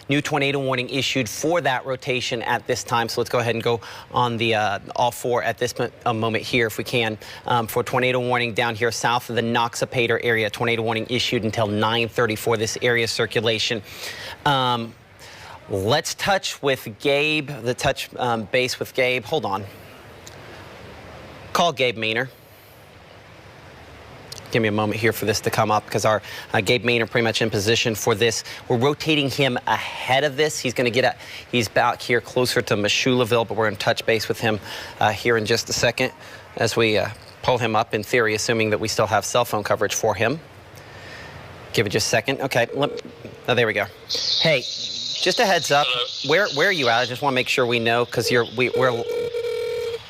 New tornado warning issued for that rotation at this time. So let's go ahead and go on the all four at this moment here if we can. For tornado warning down here south of the Noxapater area. Tornado warning issued until 9:30 for this area circulation. Let's touch with Gabe, the touch base with Gabe. Hold on. Call Gabe Maynor. Give me a moment here for this to come up because our Gabe Maynor pretty much in position for this. We're rotating him ahead of this. He's going to get he's back here closer to Meshulaville, but we're in touch base with him here in just a second as we pull him up in theory, assuming that we still have cell phone coverage for him. Give it just a second. Okay, oh, there we go. Hey, just a heads up. Where are you at? I just want to make sure we know because we're.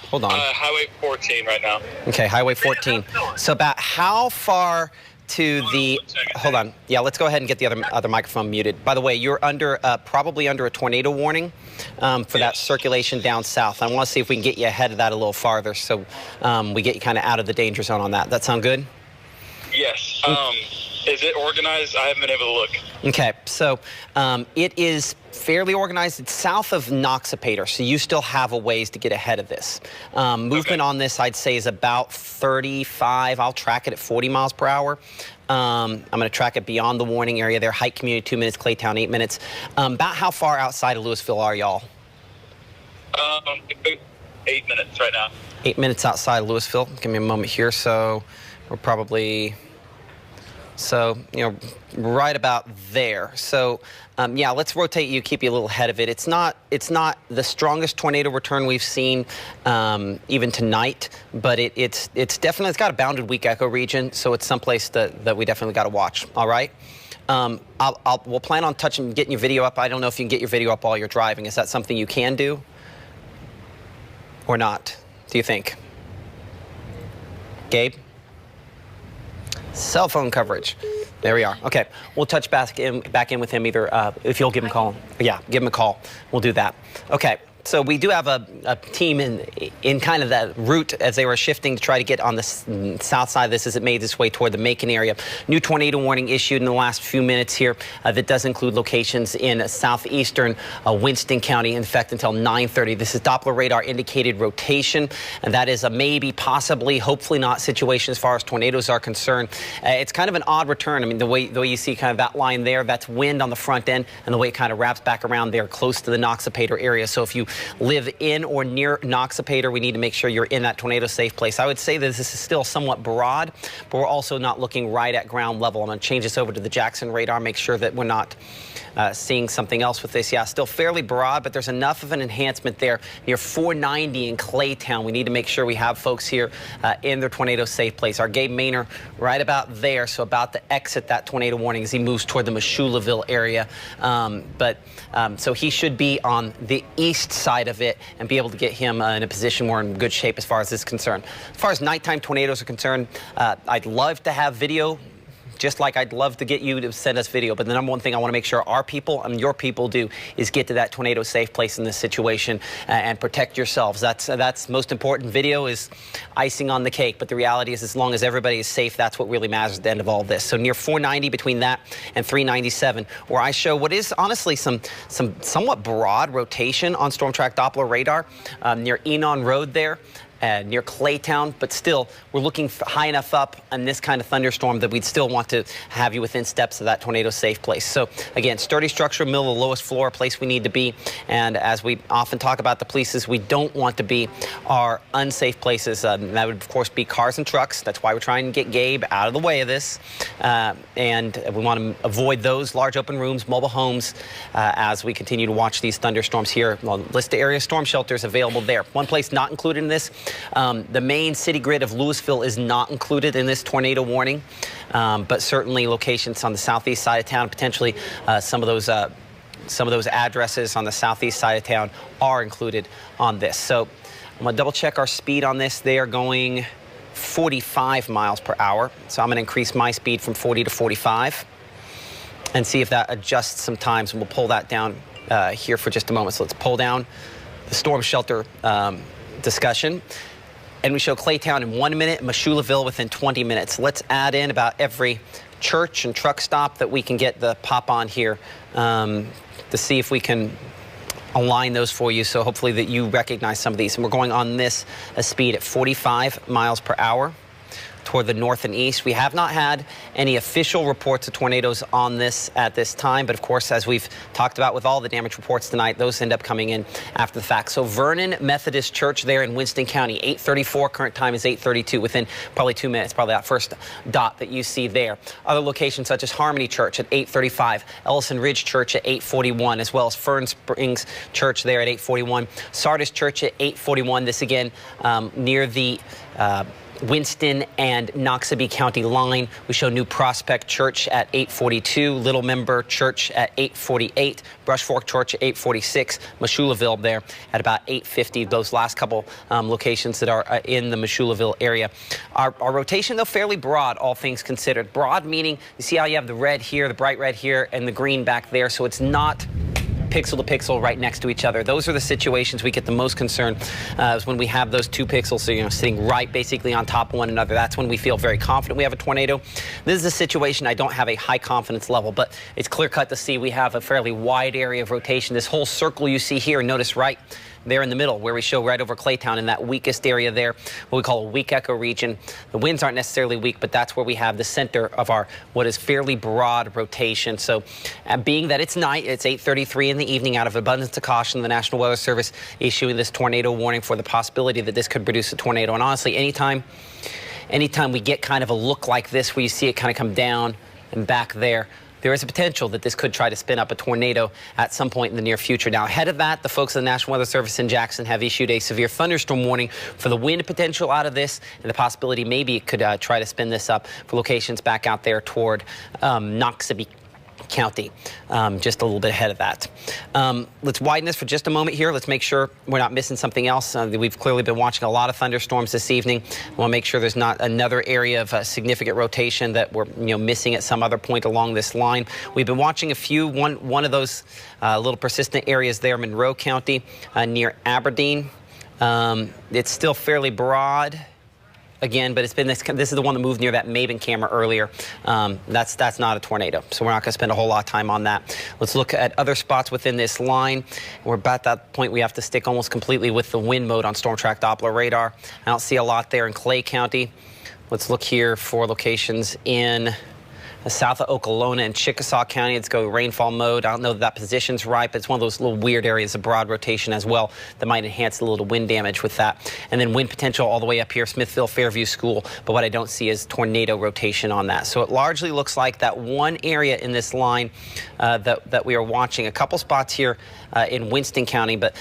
Hold on. Highway 14 right now. Okay, Highway 14. So about how far to the? Hold on. Yeah, let's go ahead and get the other microphone muted. By the way, you're under probably under a tornado warning for that circulation down south. I want to see if we can get you ahead of that a little farther, so we get you kind of out of the danger zone on that. That sound good? Yes. Is it organized? I haven't been able to look. Okay, so it is fairly organized. It's south of Noxapater, so you still have a ways to get ahead of this. Movement on this, I'd say, is about 35. I'll track it at 40 miles per hour. I'm going to track it beyond the warning area there. Height Community, 2 minutes. Claytown, 8 minutes. About how far outside of Louisville are y'all? 8 minutes right now. 8 minutes outside of Louisville. Give me a moment here. So we're probably... So, you know, right about there. So, yeah, let's rotate you, keep you a little ahead of it. It's not the strongest tornado return we've seen even tonight, but it's definitely, it's got a bounded weak echo region, so it's someplace that we definitely got to watch. All right. We'll plan on getting your video up. I don't know if you can get your video up while you're driving. Is that something you can do or not? Do you think, Gabe? Cell phone coverage. There we are. Okay, we'll touch back in with him either if you'll give him a call. Yeah, give him a call. We'll do that. Okay. So we do have a team in kind of that route as they were shifting to try to get on the south side of this as it made its way toward the Macon area. New tornado warning issued in the last few minutes here that does include locations in southeastern Winston County, in effect until 9:30. This is Doppler radar indicated rotation, and that is a maybe, possibly, hopefully not situation as far as tornadoes are concerned. It's kind of an odd return. I mean, the way you see kind of that line there, that's wind on the front end, and the way it kind of wraps back around there close to the Noxapater area. So if you live in or near Noxapater, we need to make sure you're in that tornado safe place. I would say that this is still somewhat broad, but we're also not looking right at ground level. I'm going to change this over to the Jackson radar, make sure that we're not seeing something else with this. Yeah, still fairly broad, but there's enough of an enhancement there near 490 in Claytown. We need to make sure we have folks here in their tornado safe place. Our Gabe Maynor right about there, so about to exit that tornado warning as he moves toward the Meshulaville area. So he should be on the east side of it and be able to get him in a position where we're in good shape as far as this is concerned. As far as nighttime tornadoes are concerned, I'd love to have video, just like I'd love to get you to send us video. But the number one thing I want to make sure our people and your people do is get to that tornado safe place in this situation and protect yourselves. That's most important. Video is icing on the cake, but the reality is as long as everybody is safe, that's what really matters at the end of all this. So near 490 between that and 397, where I show what is honestly some somewhat broad rotation on Storm Track Doppler radar near Enon Road there. Near Claytown, but still, we're looking high enough up on this kind of thunderstorm that we'd still want to have you within steps of that tornado safe place. So again, sturdy structure, middle of the lowest floor, a place we need to be. And as we often talk about the places we don't want to be are unsafe places. That would, of course, be cars and trucks. That's why we're trying to get Gabe out of the way of this. And we want to avoid those large open rooms, mobile homes, as we continue to watch these thunderstorms here. Well, list of area storm shelters available there. One place not included in this, the main city grid of Louisville is not included in this tornado warning, but certainly locations on the southeast side of town, potentially some of those addresses on the southeast side of town are included on this. So I'm going to double check our speed on this. They are going 45 miles per hour. So I'm going to increase my speed from 40 to 45 and see if that adjusts some times. And we'll pull that down here for just a moment. So let's pull down the storm shelter discussion. And we show Claytown in 1 minute, Meshulaville within 20 minutes. Let's add in about every church and truck stop that we can get the pop on here to see if we can align those for you, so hopefully that you recognize some of these. And we're going on this speed at 45 miles per hour toward the north and east. We have not had any official reports of tornadoes on this at this time, but of course, as we've talked about with all the damage reports tonight, those end up coming in after the fact. So Vernon Methodist Church there in Winston County, 8:34, current time is 8:32, within probably 2 minutes, probably that first dot that you see there. Other locations such as Harmony Church at 8:35, Ellison Ridge Church at 8:41, as well as Fern Springs Church there at 8:41, Sardis Church at 8:41. This again near the Winston and Noxubee County line. We show New Prospect Church at 8:42, Little Member Church at 8:48, Brush Fork Church at 8:46, Meshulaville there at about 8:50. Those last couple locations that are in the Meshulaville area. Our rotation, though, fairly broad, all things considered. Broad meaning, you see how you have the red here, the bright red here, and the green back there, so it's not pixel to pixel right next to each other. Those are the situations we get the most concerned is when we have those 2 pixels, so, sitting right basically on top of one another. That's when we feel very confident we have a tornado. This is a situation I don't have a high confidence level, but it's clear cut to see we have a fairly wide area of rotation. This whole circle you see here, notice right there in the middle where we show right over Claytown in that weakest area there, what we call a weak echo region. The winds aren't necessarily weak, but that's where we have the center of our what is fairly broad rotation. So being that it's night, it's 8:33 in the evening, out of abundance of caution, the National Weather Service issuing this tornado warning for the possibility that this could produce a tornado. And honestly, anytime we get kind of a look like this where you see it kind of come down and back there, there is a potential that this could try to spin up a tornado at some point in the near future. Now, ahead of that, the folks at the National Weather Service in Jackson have issued a severe thunderstorm warning for the wind potential out of this and the possibility maybe it could try to spin this up for locations back out there toward Noxubee County, just a little bit ahead of that. Let's widen this for just a moment here. Let's make sure we're not missing something else. We've clearly been watching a lot of thunderstorms this evening. I want to make sure there's not another area of significant rotation that we're missing at some other point along this line. We've been watching a few. One of those little persistent areas there, Monroe County, near Aberdeen. It's still fairly broad. Again, but it's been this is the one that moved near that Maven camera earlier. That's not a tornado, so we're not going to spend a whole lot of time on that. Let's look at other spots within this line. We're about that point we have to stick almost completely with the wind mode on Storm Track Doppler radar. I don't see a lot there in Clay County. Let's look here for locations in south of Okolona and Chickasaw County. Let's go rainfall mode. I don't know that position's right, but it's one of those little weird areas of broad rotation as well that might enhance a little wind damage with that. And then wind potential all the way up here, Smithville, Fairview School. But what I don't see is tornado rotation on that. So it largely looks like that one area in this line that we are watching. A couple spots here in Winston County, but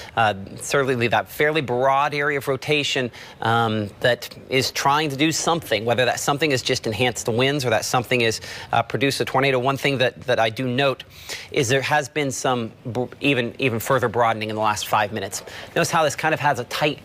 certainly that fairly broad area of rotation that is trying to do something, whether that something is just enhance the winds or that something is produce a tornado. One thing that I do note is there has been some even further broadening in the last 5 minutes. Notice how this kind of has a tight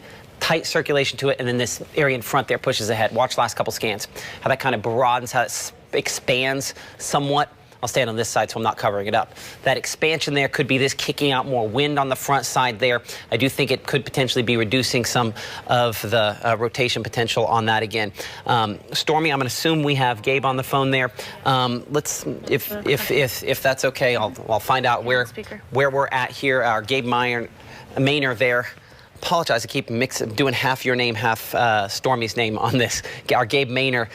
circulation to it, and then this area in front there pushes ahead. Watch the last couple scans, how that kind of broadens, how it expands somewhat. I'll stand on this side so I'm not covering it up. That expansion there could be this kicking out more wind on the front side there. I do think it could potentially be reducing some of the rotation potential on that again. Stormy, I'm going to assume we have Gabe on the phone there. Let's, if that's okay, I'll find out where we're at here. Our Gabe Maynor there. Apologize, I keep doing half your name, half Stormy's name on this. Our Gabe Maynor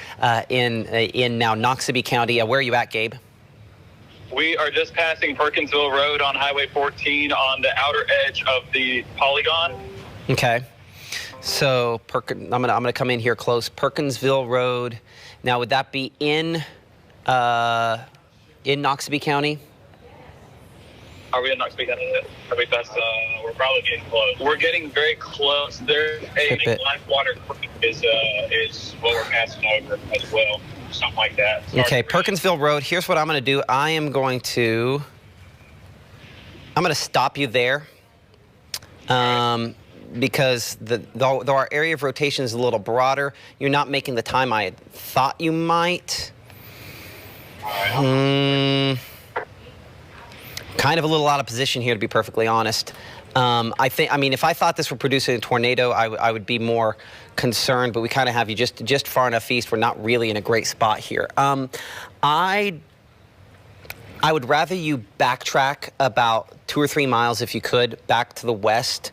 in now Noxubee County. Where are you at, Gabe? We are just passing Perkinsville Road on Highway 14 on the outer edge of the polygon. Okay. So I'm gonna come in here close. Perkinsville Road. Now, would that be in Noxubee County? Are we in Noxubee County? Are we past? We're probably getting close. We're getting very close. There's a live water is what we're passing over as well. Something like that. Okay, Perkinsville Road. Here's what I'm going to do. I'm going to stop you there because though our area of rotation is a little broader, you're not making the time I had thought you might. Kind of a little out of position here, to be perfectly honest. I mean, if I thought this were producing a tornado, I would be more concerned, but we kind of have you just far enough east. We're not really in a great spot here. I would rather you backtrack about 2 or 3 miles if you could back to the west,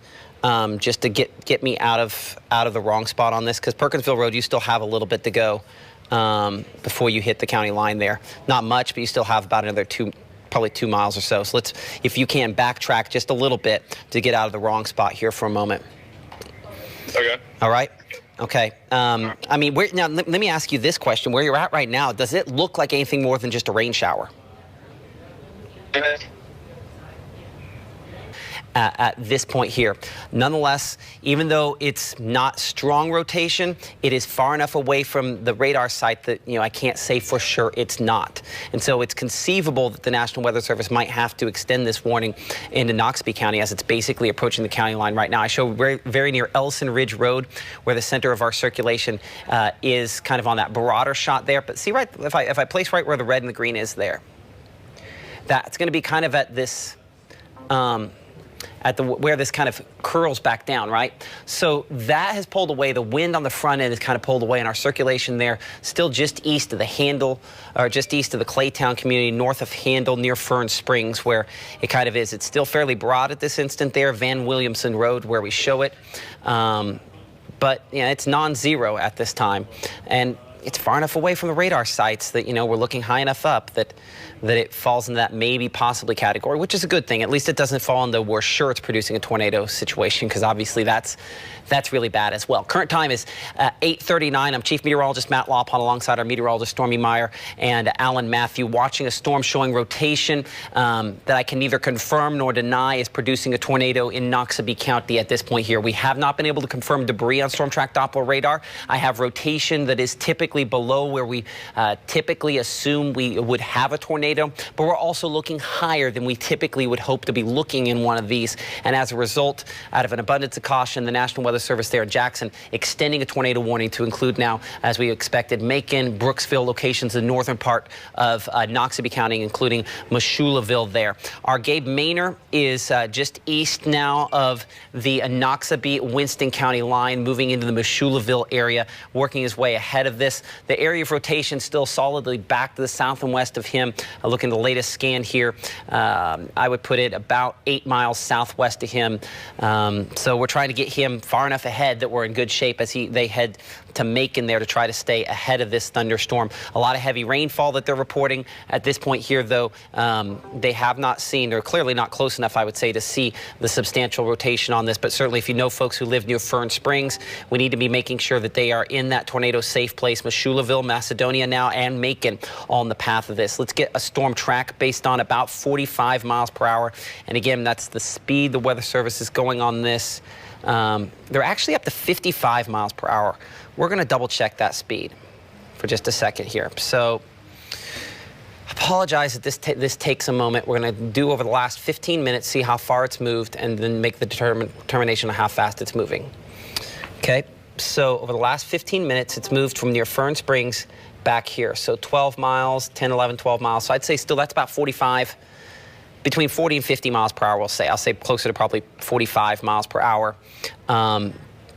just to get me out of the wrong spot on this, because Perkinsville Road, you still have a little bit to go before you hit the county line there. Not much, but you still have about another probably 2 miles or so. So let's, if you can, backtrack just a little bit to get out of the wrong spot here for a moment. Okay. All right. Okay. I mean, now let me ask you this question: where you're at right now, does it look like anything more than just a rain shower? At this point here. Nonetheless, even though it's not strong rotation, it is far enough away from the radar site that, I can't say for sure it's not. And so it's conceivable that the National Weather Service might have to extend this warning into Noxubee County as it's basically approaching the county line right now. I show very near Ellison Ridge Road, where the center of our circulation is kind of on that broader shot there. But see, right, if I place right where the red and the green is there, that's going to be kind of at this where this kind of curls back down, right? So that has pulled away. The wind on the front end has kind of pulled away, and our circulation there still just east of the Handle, or just east of the Claytown community, north of Handle, near Fern Springs, where it kind of is. It's still fairly broad at this instant there, Van Williamson Road, where we show it. But it's non-zero at this time, and it's far enough away from the radar sites that, we're looking high enough up that it falls in that maybe possibly category, which is a good thing. At least it doesn't fall into we're sure it's producing a tornado situation, because obviously that's really bad as well. Current time is 8:39. I'm Chief Meteorologist Matt Lawpon alongside our meteorologist Stormy Meyer and Alan Matthew, watching a storm showing rotation that I can neither confirm nor deny is producing a tornado in Noxubee County at this point here. We have not been able to confirm debris on Storm Track Doppler radar. I have rotation that is typically below where we typically assume we would have a tornado, but we're also looking higher than we typically would hope to be looking in one of these. And as a result, out of an abundance of caution, the National Weather Service there in Jackson extending a tornado warning to include now, as we expected, Macon, Brooksville locations, in the northern part of Noxubee County, including Moshuleville there. Our Gabe Maynor is just east now of the Noxubee Winston County line, moving into the Moshuleville area, working his way ahead of this. The area of rotation still solidly back to the south and west of him. Looking at the latest scan here, I would put it about 8 miles southwest of him. So we're trying to get him far enough ahead that we're in good shape as they head to Macon there to try to stay ahead of this thunderstorm. A lot of heavy rainfall that they're reporting at this point here, though. They have not seen, or clearly not close enough, I would say, to see the substantial rotation on this. But certainly, if you know folks who live near Fern Springs, we need to be making sure that they are in that tornado safe place. Moshuleville, Macedonia now, and Macon all in the path of this. Let's get a storm track based on about 45 miles per hour. And again, that's the speed the Weather Service is going on this. They're actually up to 55 miles per hour. We're going to double check that speed for just a second here. So apologize that this takes a moment. We're going to do over the last 15 minutes, see how far it's moved, and then make the determination of how fast it's moving. Okay, so over the last 15 minutes, it's moved from near Fern Springs back here. So 12 miles, 10, 11, 12 miles. So I'd say still that's about 45, between 40 and 50 miles per hour, we'll say. I'll say closer to probably 45 miles per hour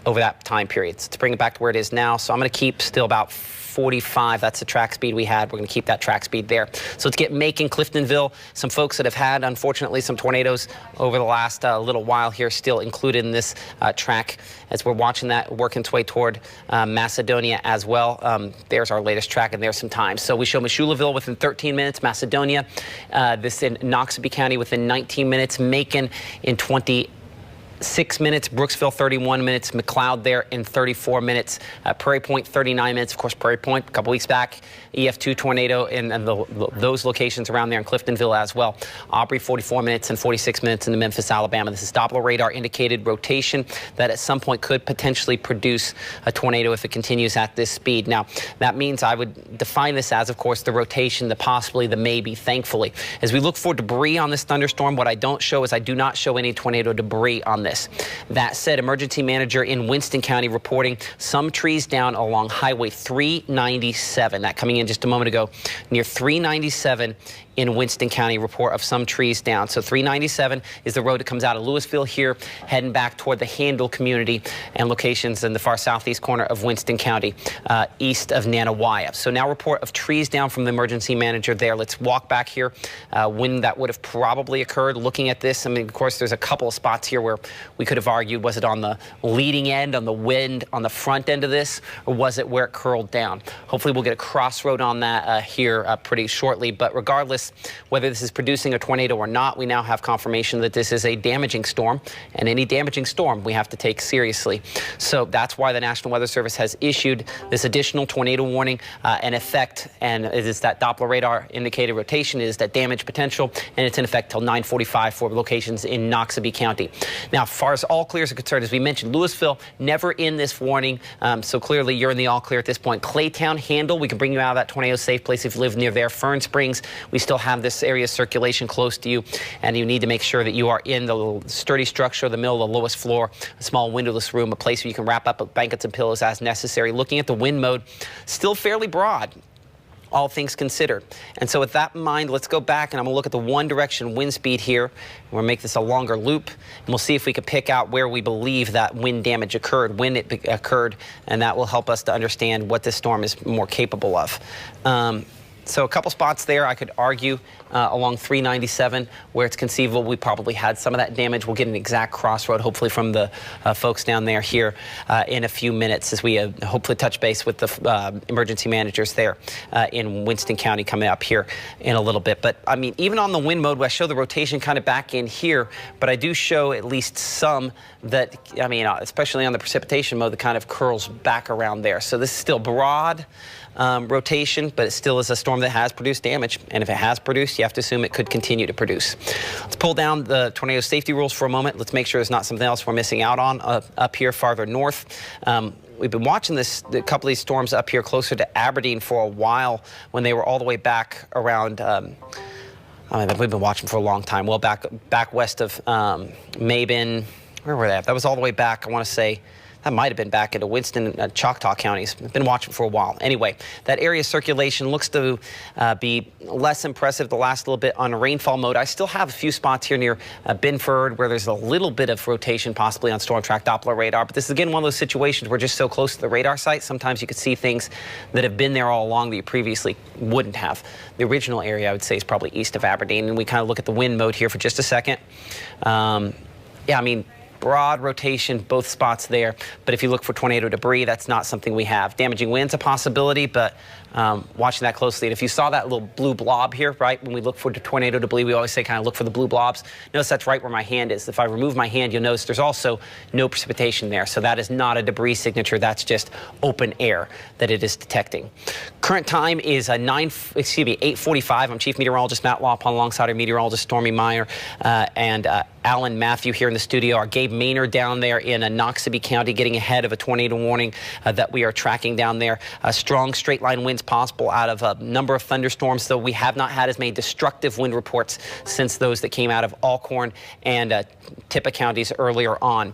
over that time period. So to bring it back to where it is now, so I'm going to keep still about 45. That's the track speed we had. We're going to keep that track speed there. So let's get Macon, Cliftonville, some folks that have had, unfortunately, some tornadoes over the last little while here, still included in this track as we're watching that working its way toward Macedonia as well. There's our latest track, and there's some time. So we show Moshuleville within 13 minutes, Macedonia, this in Noxubee County within 19 minutes, Macon in 26 minutes, Brooksville 31 minutes, McLeod there in 34 minutes, Prairie Point 39 minutes. Of course, Prairie Point a couple weeks back, EF2 tornado and those locations around there in Cliftonville as well. Aubrey 44 minutes and 46 minutes into Memphis, Alabama. This is Doppler radar indicated rotation that at some point could potentially produce a tornado if it continues at this speed. Now, that means I would define this as, of course, the rotation, the possibly, the maybe, thankfully. As we look for debris on this thunderstorm, what I don't show is I do not show any tornado debris on this. That said, emergency manager in Winston County reporting some trees down along Highway 397. That coming in just a moment ago near 397 in Winston County. Report of some trees down. So 397 is the road that comes out of Louisville here, heading back toward the Handle community and locations in the far southeast corner of Winston County, east of Nanawaya. So now report of trees down from the emergency manager there. Let's walk back here when that would have probably occurred. Looking at this, I mean, of course, there's a couple of spots here where we could have argued, was it on the leading end, on the wind, on the front end of this, or was it where it curled down? Hopefully we'll get a crossroad on that here pretty shortly. But regardless, whether this is producing a tornado or not, we now have confirmation that this is a damaging storm, and any damaging storm we have to take seriously. So that's why the National Weather Service has issued this additional tornado warning in effect, and it is that Doppler radar indicated rotation, is that damage potential, and it's in effect till 9:45 for locations in Noxubee County. Now, as far as all clears are concerned, as we mentioned, Louisville never in this warning, so clearly you're in the all clear at this point. Claytown, Handle, we can bring you out of that tornado safe place if you live near there. Fern Springs, we still have this area of circulation close to you, and you need to make sure that you are in the sturdy structure, the middle of the lowest floor, a small windowless room, a place where you can wrap up blankets and pillows as necessary. Looking at the wind mode, still fairly broad, all things considered. And so with that in mind, let's go back and I'm going to look at the one direction wind speed here. We'll make this a longer loop, and we'll see if we can pick out where we believe that wind damage occurred, when it occurred, and that will help us to understand what this storm is more capable of. So a couple spots there I could argue along 397 where it's conceivable we probably had some of that damage. We'll get an exact crossroad hopefully from the folks down there here in a few minutes as we hopefully touch base with the emergency managers there in Winston County coming up here in a little bit. But I mean, even on the wind mode, I show the rotation kind of back in here, but I do show at least some that, I mean, especially on the precipitation mode, that kind of curls back around there. So this is still broad rotation, but it still is a storm that has produced damage. And if it has produced, you have to assume it could continue to produce. Let's pull down the tornado safety rules for a moment. Let's make sure there's not something else we're missing out on up here farther north. We've been watching a couple of these storms up here closer to Aberdeen for a while when they were all the way back around, I mean, we've been watching for a long time. Well, back west of Mabin, where were they? That was all the way back, I want to say, that might have been back into Winston and Choctaw counties. I've been watching for a while. Anyway, that area circulation looks to be less impressive the last little bit on rainfall mode. I still have a few spots here near Binford where there's a little bit of rotation possibly on storm track Doppler radar. But this is again one of those situations where just so close to the radar site, sometimes you could see things that have been there all along that you previously wouldn't have. The original area I would say is probably east of Aberdeen. And we kind of look at the wind mode here for just a second. Yeah, I mean, broad rotation, both spots there. But if you look for tornado debris, that's not something we have. Damaging wind's a possibility, but watching that closely. And if you saw that little blue blob here, right, when we look for the tornado debris, we always say kind of look for the blue blobs. Notice that's right where my hand is. If I remove my hand, you'll notice there's also no precipitation there. So that is not a debris signature. That's just open air that it is detecting. Current time is 8:45. I'm Chief Meteorologist Matt Lawpon alongside our meteorologist Stormy Meyer and Alan Matthew here in the studio. Our Gabe Maynard down there in Noxubee County getting ahead of a tornado warning that we are tracking down there. Strong straight line winds possible out of a number of thunderstorms, though we have not had as many destructive wind reports since those that came out of Alcorn and Tippah counties earlier on.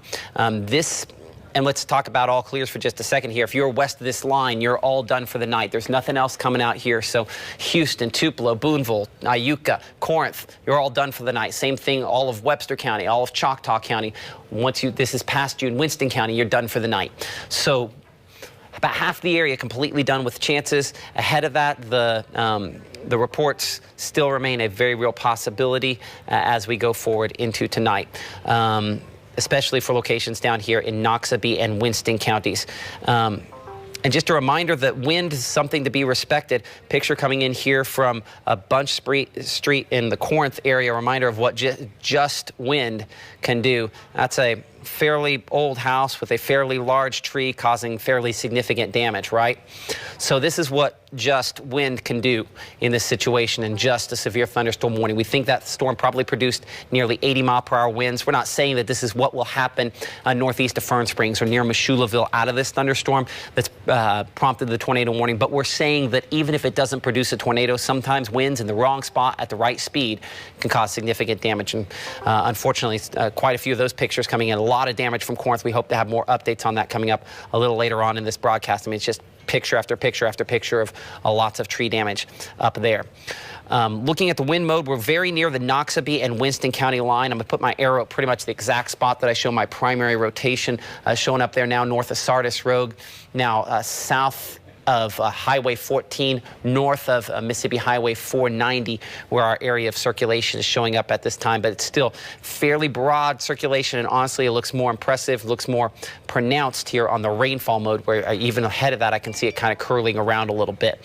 And let's talk about all clears for just a second here. If you're west of this line, you're all done for the night. There's nothing else coming out here. So Houston, Tupelo, Boonville, Iuka, Corinth, you're all done for the night. Same thing, all of Webster County, all of Choctaw County. Once this is past you in Winston County, you're done for the night. So about half the area completely done with chances. Ahead of that, the reports still remain a very real possibility as we go forward into tonight. Especially for locations down here in Noxubee and Winston counties. And just a reminder that wind is something to be respected. Picture coming in here from Bunch Street in the Corinth area. A reminder of what just wind can do. That's a fairly old house with a fairly large tree causing fairly significant damage, right? So this is what just wind can do in this situation and just a severe thunderstorm warning. We think that storm probably produced nearly 80-mile-per-hour winds. We're not saying that this is what will happen northeast of Fern Springs or near Meshulaville out of this thunderstorm that's prompted the tornado warning, but we're saying that even if it doesn't produce a tornado, sometimes winds in the wrong spot at the right speed can cause significant damage. And unfortunately, quite a few of those pictures coming in. A lot of damage from Corinth. We hope to have more updates on that coming up a little later on in this broadcast. I mean, it's just picture after picture after picture of lots of tree damage up there. Looking at the wind mode, we're very near the Noxubee and Winston County line. I'm going to put my arrow at pretty much the exact spot that I show my primary rotation, showing up there now north of Sardis Road, now south of Highway 14, north of Mississippi Highway 490, where our area of circulation is showing up at this time. But it's still fairly broad circulation, and honestly, it looks more impressive, looks more pronounced here on the rainfall mode, where even ahead of that, I can see it kind of curling around a little bit.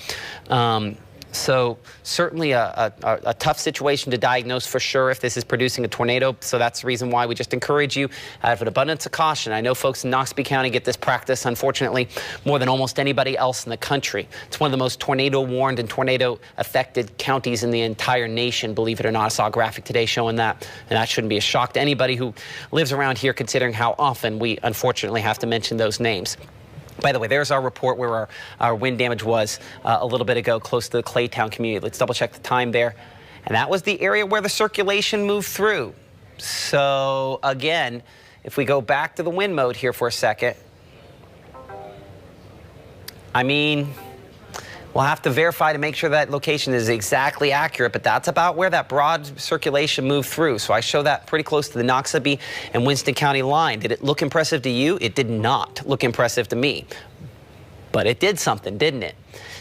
So certainly a tough situation to diagnose for sure if this is producing a tornado. So that's the reason why we just encourage you out of an abundance of caution. I know folks in Noxubee County get this practice, unfortunately, more than almost anybody else in the country. It's one of the most tornado-warned and tornado-affected counties in the entire nation, believe it or not. I saw a graphic today showing that, and that shouldn't be a shock to anybody who lives around here, considering how often we unfortunately have to mention those names. By the way, there's our report where our wind damage was a little bit ago, close to the Claytown community. Let's double check the time there. And that was the area where the circulation moved through. So again, if we go back to the wind mode here for a second, I mean, we'll have to verify to make sure that location is exactly accurate, but that's about where that broad circulation moved through. So I show that pretty close to the Noxubee and Winston County line. Did it look impressive to you? It did not look impressive to me, but it did something, didn't it?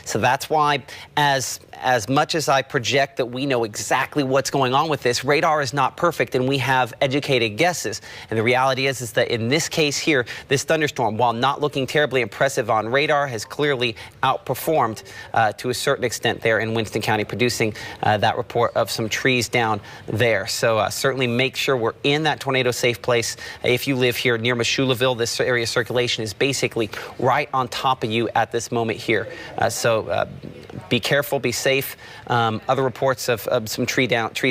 So that's why, as much as I project that we know exactly what's going on with this, radar is not perfect, and we have educated guesses. And the reality is that in this case here, this thunderstorm, while not looking terribly impressive on radar, has clearly outperformed to a certain extent there in Winston County, producing that report of some trees down there. So certainly make sure we're in that tornado-safe place. If you live here near Meshulaville, this area of circulation is basically right on top of you at this moment here. So be careful, be safe. Other reports of some trees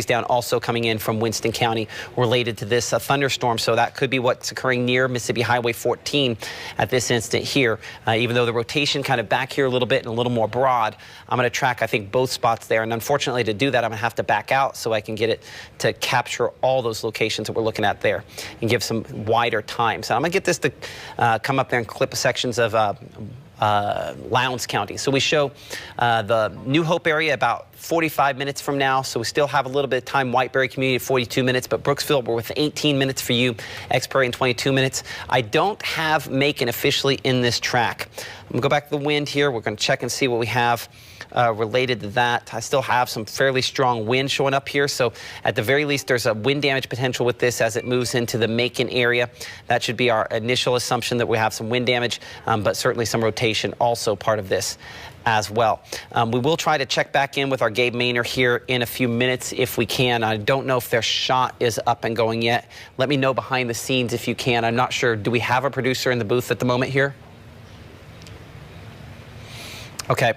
down also coming in from Winston County related to this thunderstorm. So that could be what's occurring near Mississippi Highway 14 at this instant here. Even though the rotation kind of back here a little bit and a little more broad, I'm going to track, I think, both spots there. And unfortunately, to do that, I'm going to have to back out so I can get it to capture all those locations that we're looking at there and give some wider time. So I'm going to get this to come up there and clip sections of Lowndes County. So we show the New Hope area about 45 minutes from now, so we still have a little bit of time. Whiteberry community 42 minutes, but Brooksville, we're with 18 minutes for you. Express in 22 minutes. I don't have Macon officially in this track. I'm going to go back to the wind here. We're going to check and see what we have related to that. I still have some fairly strong wind showing up here, so at the very least there's a wind damage potential with this as it moves into the Macon area. That should be our initial assumption, that we have some wind damage, but certainly some rotation also part of this as well. We will try to check back in with our Gabe Maynor here in a few minutes if we can. I don't know if their shot is up and going yet. Let me know behind the scenes if you can. I'm not sure. Do we have a producer in the booth at the moment here? Okay.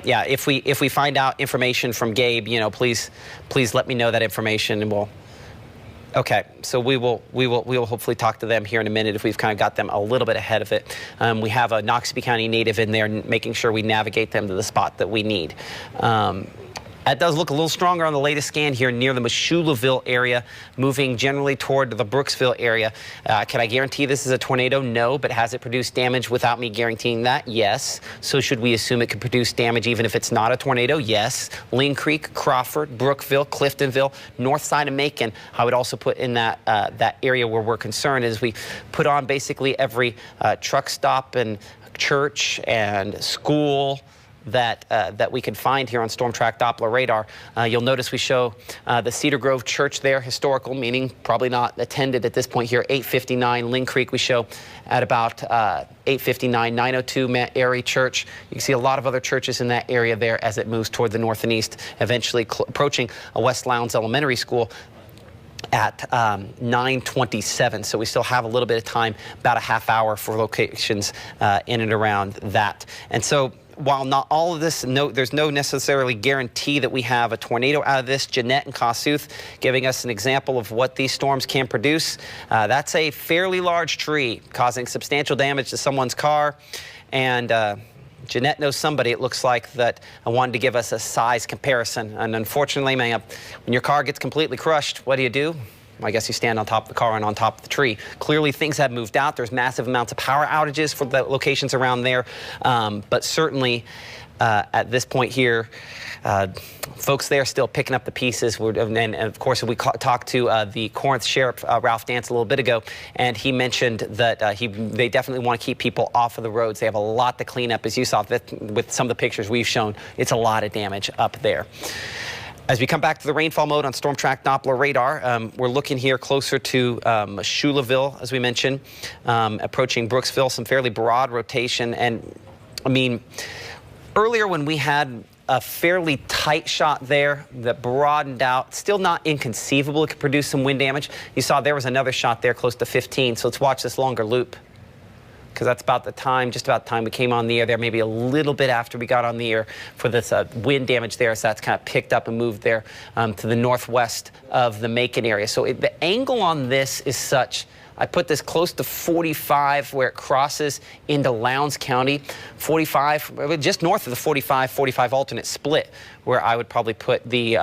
Yeah, if we find out information from Gabe, you know, please let me know that information, and we'll. Okay, so we will hopefully talk to them here in a minute if we've kind of got them a little bit ahead of it. We have a Noxubee County native in there, making sure we navigate them to the spot that we need. That does look a little stronger on the latest scan here near the Meshulaville area, moving generally toward the Brooksville area. Can I guarantee this is a tornado? No, but has it produced damage without me guaranteeing that? Yes. So should we assume it could produce damage even if it's not a tornado? Yes. Ling Creek, Crawford, Brookville, Cliftonville, north side of Macon, I would also put in that area where we're concerned, as we put on basically every truck stop and church and school that we can find here on Storm Track Doppler radar. You'll notice we show the Cedar Grove Church there, historical, meaning probably not attended at this point here. 859 Ling Creek we show at about 859, 902 Matt Airy Church. You can see a lot of other churches in that area there as it moves toward the north and east, eventually approaching a West Lowndes Elementary School at 9:27. So we still have a little bit of time, about a half hour for locations in and around that. And so while not all of this, there's no necessarily guarantee that we have a tornado out of this. Jeanette and Kossuth giving us an example of what these storms can produce. That's a fairly large tree causing substantial damage to someone's car. And Jeanette knows somebody, it looks like, that wanted to give us a size comparison. And unfortunately, when your car gets completely crushed, what do? I guess you stand on top of the car and on top of the tree. Clearly things have moved out. There's massive amounts of power outages for the locations around there. But certainly at this point here, folks there still picking up the pieces. And of course, we talked to the Corinth Sheriff, Ralph Dance, a little bit ago, and he mentioned that they definitely want to keep people off of the roads. They have a lot to clean up. As you saw with some of the pictures we've shown, it's a lot of damage up there. As we come back to the rainfall mode on Storm Track Doppler radar, we're looking here closer to Schuylville, as we mentioned, approaching Brooksville, some fairly broad rotation. And I mean, earlier when we had a fairly tight shot there that broadened out, still not inconceivable it could produce some wind damage. You saw there was another shot there close to 15, so let's watch this longer loop, because that's about the time, just about the time we came on the air there, maybe a little bit after we got on the air for this wind damage there. So that's kind of picked up and moved there to the northwest of the Macon area. So the angle on this is such, I put this close to 45 where it crosses into Lowndes County, 45, just north of the 45 alternate split, where I would probably put the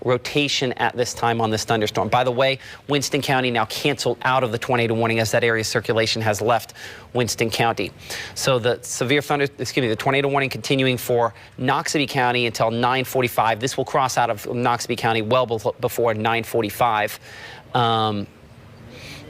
rotation at this time on this thunderstorm. By the way, Winston County now canceled out of the tornado warning as that area circulation has left Winston County. So the the tornado warning continuing for Noxubee County until 9:45. This will cross out of Noxubee County well before 9:45.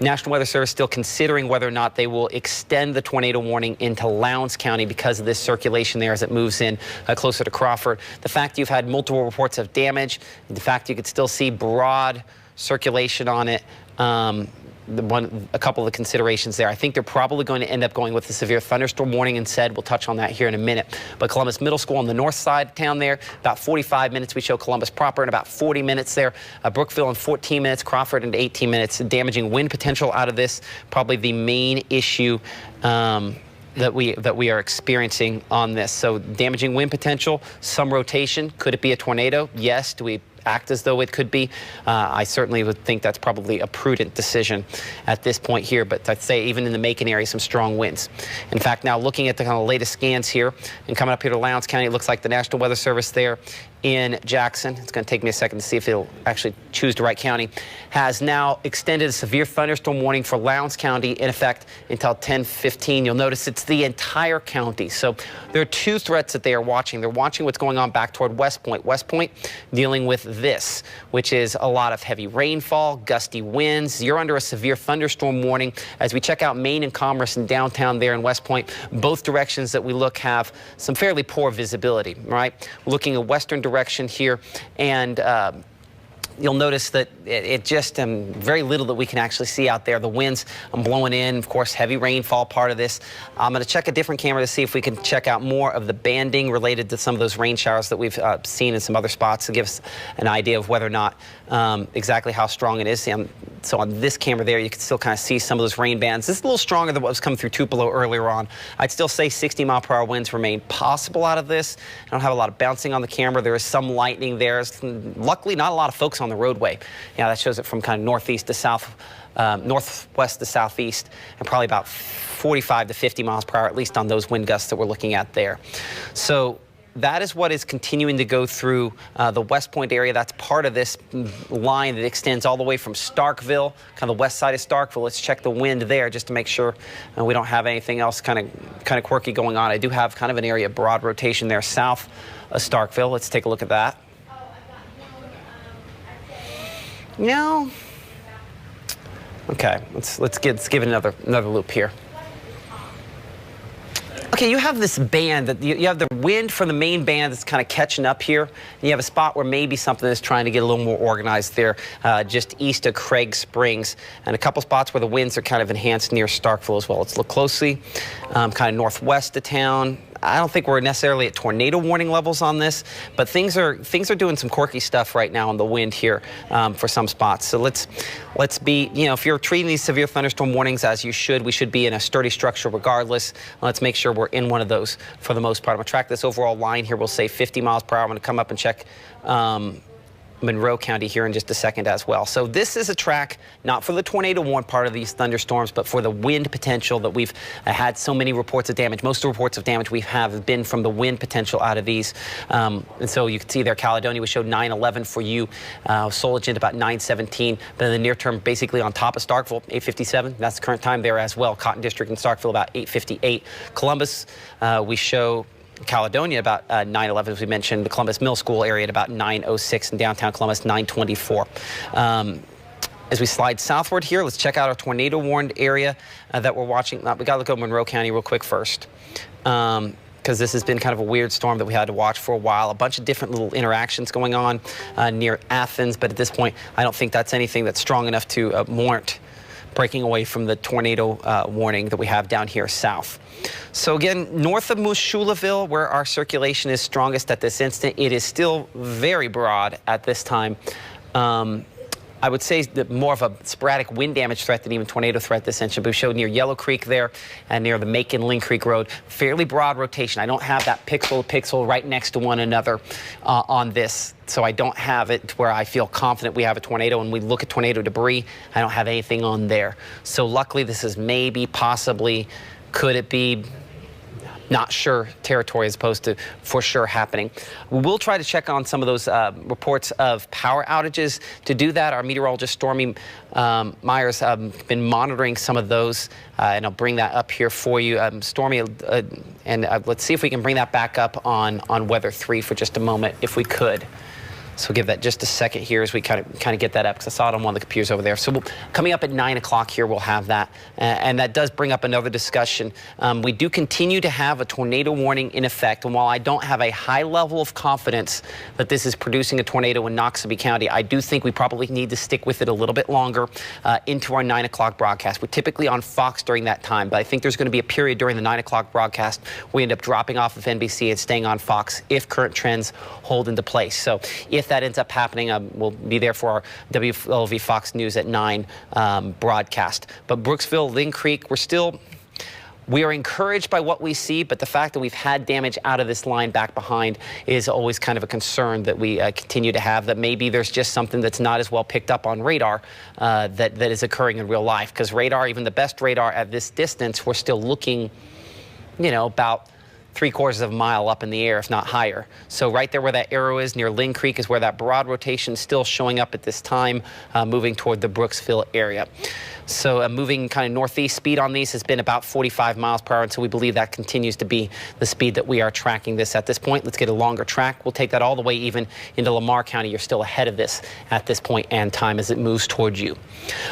National Weather Service still considering whether or not they will extend the tornado warning into Lowndes County because of this circulation there as it moves in closer to Crawford. The fact you've had multiple reports of damage, the fact you could still see broad circulation on it, a couple of the considerations there. I think they're probably going to end up going with the severe thunderstorm warning instead. We'll touch on that here in a minute. But Columbus Middle School on the north side of town there, about 45 minutes. We show Columbus proper in about 40 minutes there. Brookville in 14 minutes, Crawford in 18 minutes. Damaging wind potential out of this, probably the main issue that we are experiencing on this. So damaging wind potential, some rotation. Could it be a tornado? Yes. Do we act as though it could be? I certainly would think that's probably a prudent decision at this point here, but I'd say even in the Macon area, some strong winds. In fact, now looking at the kind of latest scans here and coming up here to Lowndes County, it looks like the National Weather Service there in Jackson, it's going to take me a second to see if it'll actually choose the right county, has now extended a severe thunderstorm warning for Lowndes County in effect until 10:15. You'll notice it's the entire county. So there are two threats that they are watching. They're watching what's going on back toward West Point. West Point dealing with this, which is a lot of heavy rainfall, gusty winds. You're under a severe thunderstorm warning. As we check out Main and Commerce and downtown there in West Point, both directions that we look have some fairly poor visibility, right? Looking at western direction here, and you'll notice that it just very little that we can actually see out there. The winds blowing in, of course, heavy rainfall part of this. I'm going to check a different camera to see if we can check out more of the banding related to some of those rain showers that we've seen in some other spots to give us an idea of whether or not exactly how strong it is. So on this camera there, you can still kind of see some of those rain bands. This is a little stronger than what was coming through Tupelo earlier on. I'd still say 60-mile-per-hour winds remain possible out of this. I don't have a lot of bouncing on the camera. There is some lightning there. Luckily, not a lot of folks on the roadway. Yeah, that shows it from kind of northeast to south, northwest to southeast, and probably about 45 to 50 miles per hour, at least on those wind gusts that we're looking at there. So that is what is continuing to go through the West Point area. That's part of this line that extends all the way from Starkville, kind of the west side of Starkville. Let's check the wind there just to make sure we don't have anything else kind of quirky going on. I do have kind of an area of broad rotation there south of Starkville. Let's take a look at that. No. Okay, let's give it another loop here. Okay, you have this band that you have the wind from the main band that's kind of catching up here. And you have a spot where maybe something is trying to get a little more organized there, just east of Craig Springs, and a couple spots where the winds are kind of enhanced near Starkville as well. Let's look closely, kind of northwest of town. I don't think we're necessarily at tornado warning levels on this, but things are doing some quirky stuff right now on the wind here for some spots. So let's be, if you're treating these severe thunderstorm warnings as you should, we should be in a sturdy structure regardless. Let's make sure we're in one of those for the most part. I'm going to track this overall line here. We'll say 50 miles per hour. I'm going to come up and check Monroe County here in just a second as well. So this is a track not for the tornado warn part of these thunderstorms, but for the wind potential that we've had so many reports of damage. Most of the reports of damage we have been from the wind potential out of these. And so you can see there, Caledonia, we showed 911 for you, Soligent about 917, but in the near term, basically on top of Starkville, 857. That's the current time there as well. Cotton District and Starkville about 858. Columbus, we show Caledonia about 911, as we mentioned. The Columbus Middle School area at about 906, and downtown Columbus 924. As we slide southward here, let's check out our tornado warned area that we're watching. We got to look at Monroe County real quick first, because this has been kind of a weird storm that we had to watch for a while. A bunch of different little interactions going on near Athens, but at this point, I don't think that's anything that's strong enough to warrant breaking away from the tornado warning that we have down here south. So again, north of Mooshulaville, where our circulation is strongest at this instant, it is still very broad at this time. I would say that more of a sporadic wind damage threat than even tornado threat this instant. We showed near Yellow Creek there and near the Macon Lynn Creek Road. Fairly broad rotation. I don't have that pixel to pixel right next to one another on this. So I don't have it where I feel confident we have a tornado. When we look at tornado debris, I don't have anything on there. So luckily this is maybe, possibly, could it be, not sure territory as opposed to for sure happening. We will try to check on some of those reports of power outages. To do that, our meteorologist Stormy Myers been monitoring some of those, and I'll bring that up here for you. Stormy, and let's see if we can bring that back up on Weather 3 for just a moment, if we could. So we'll give that just a second here as we kind of get that up, because I saw it on one of the computers over there. So coming up at 9 o'clock here, we'll have that. And that does bring up another discussion. We do continue to have a tornado warning in effect. And while I don't have a high level of confidence that this is producing a tornado in Noxubee County, I do think we probably need to stick with it a little bit longer into our 9 o'clock broadcast. We're typically on Fox during that time, but I think there's going to be a period during the 9 o'clock broadcast where we end up dropping off of NBC and staying on Fox if current trends hold into place. So if that ends up happening, we'll be there for our WLV Fox News at 9 broadcast. But Brooksville, Lynn Creek, we are encouraged by what we see, but the fact that we've had damage out of this line back behind is always kind of a concern that we continue to have, that maybe there's just something that's not as well picked up on radar that is occurring in real life. Because radar, even the best radar at this distance, we're still looking, you know, about 3/4 of a mile up in the air, if not higher. So right there where that arrow is near Lynn Creek is where that broad rotation is still showing up at this time, moving toward the Brooksville area. So moving kind of northeast, speed on these has been about 45 miles per hour, and so we believe that continues to be the speed that we are tracking this at this point. Let's get a longer track. We'll take that all the way even into Lamar County. You're still ahead of this at this point and time as it moves towards you.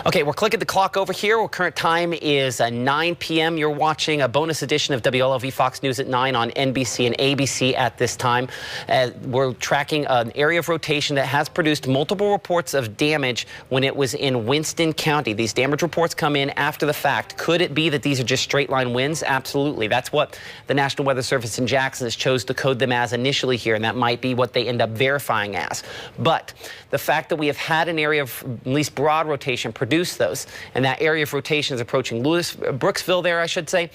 Okay, we're clicking the clock over here. Our current time is 9 p.m. You're watching a bonus edition of WLV Fox News at 9 on NBC and ABC at this time. We're tracking an area of rotation that has produced multiple reports of damage when it was in Winston County. These damage reports come in after the fact. Could it be that these are just straight line winds? Absolutely. That's what the National Weather Service in Jackson has chose to code them as initially here, and that might be what they end up verifying as. But the fact that we have had an area of at least broad rotation produce those, and that area of rotation is approaching Brooksville there, I should say,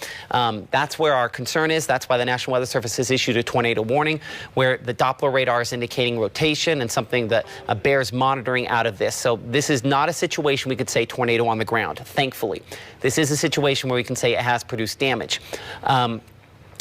that's where our concern is. That's why the National Weather Service has issued a tornado warning, where the Doppler radar is indicating rotation and something that bears monitoring out of this. So this is not a situation we could say tornado on the ground. Thankfully, this is a situation where we can say it has produced damage.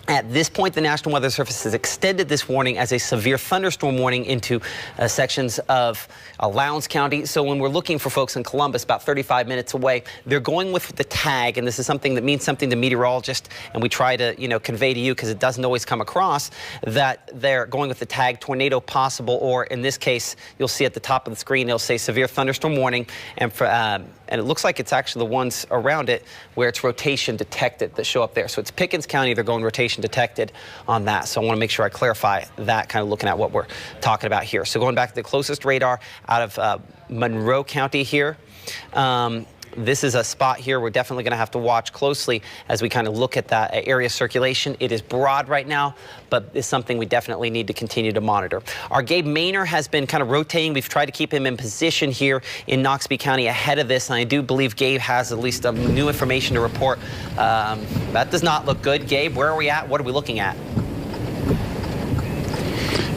At this point, the National Weather Service has extended this warning as a severe thunderstorm warning into sections of Lowndes County. So when we're looking for folks in Columbus, about 35 minutes away, they're going with the tag, and this is something that means something to meteorologists, and we try to, you know, convey to you because it doesn't always come across, that they're going with the tag tornado possible, or in this case, you'll see at the top of the screen, they'll say severe thunderstorm warning, and it looks like it's actually the ones around it where it's rotation detected that show up there. So it's Pickens County, they're going rotation detected on that. So I want to make sure I clarify that, kind of looking at what we're talking about here. So going back to the closest radar out of Monroe County here. This is a spot here we're definitely going to have to watch closely as we kind of look at that area circulation. It is broad right now, but it's something we definitely need to continue to monitor. Our Gabe Maynor has been kind of rotating. We've tried to keep him in position here in Noxubee County ahead of this, and I do believe Gabe has at least new information to report. That does not look good. Gabe, where are we at? What are we looking at?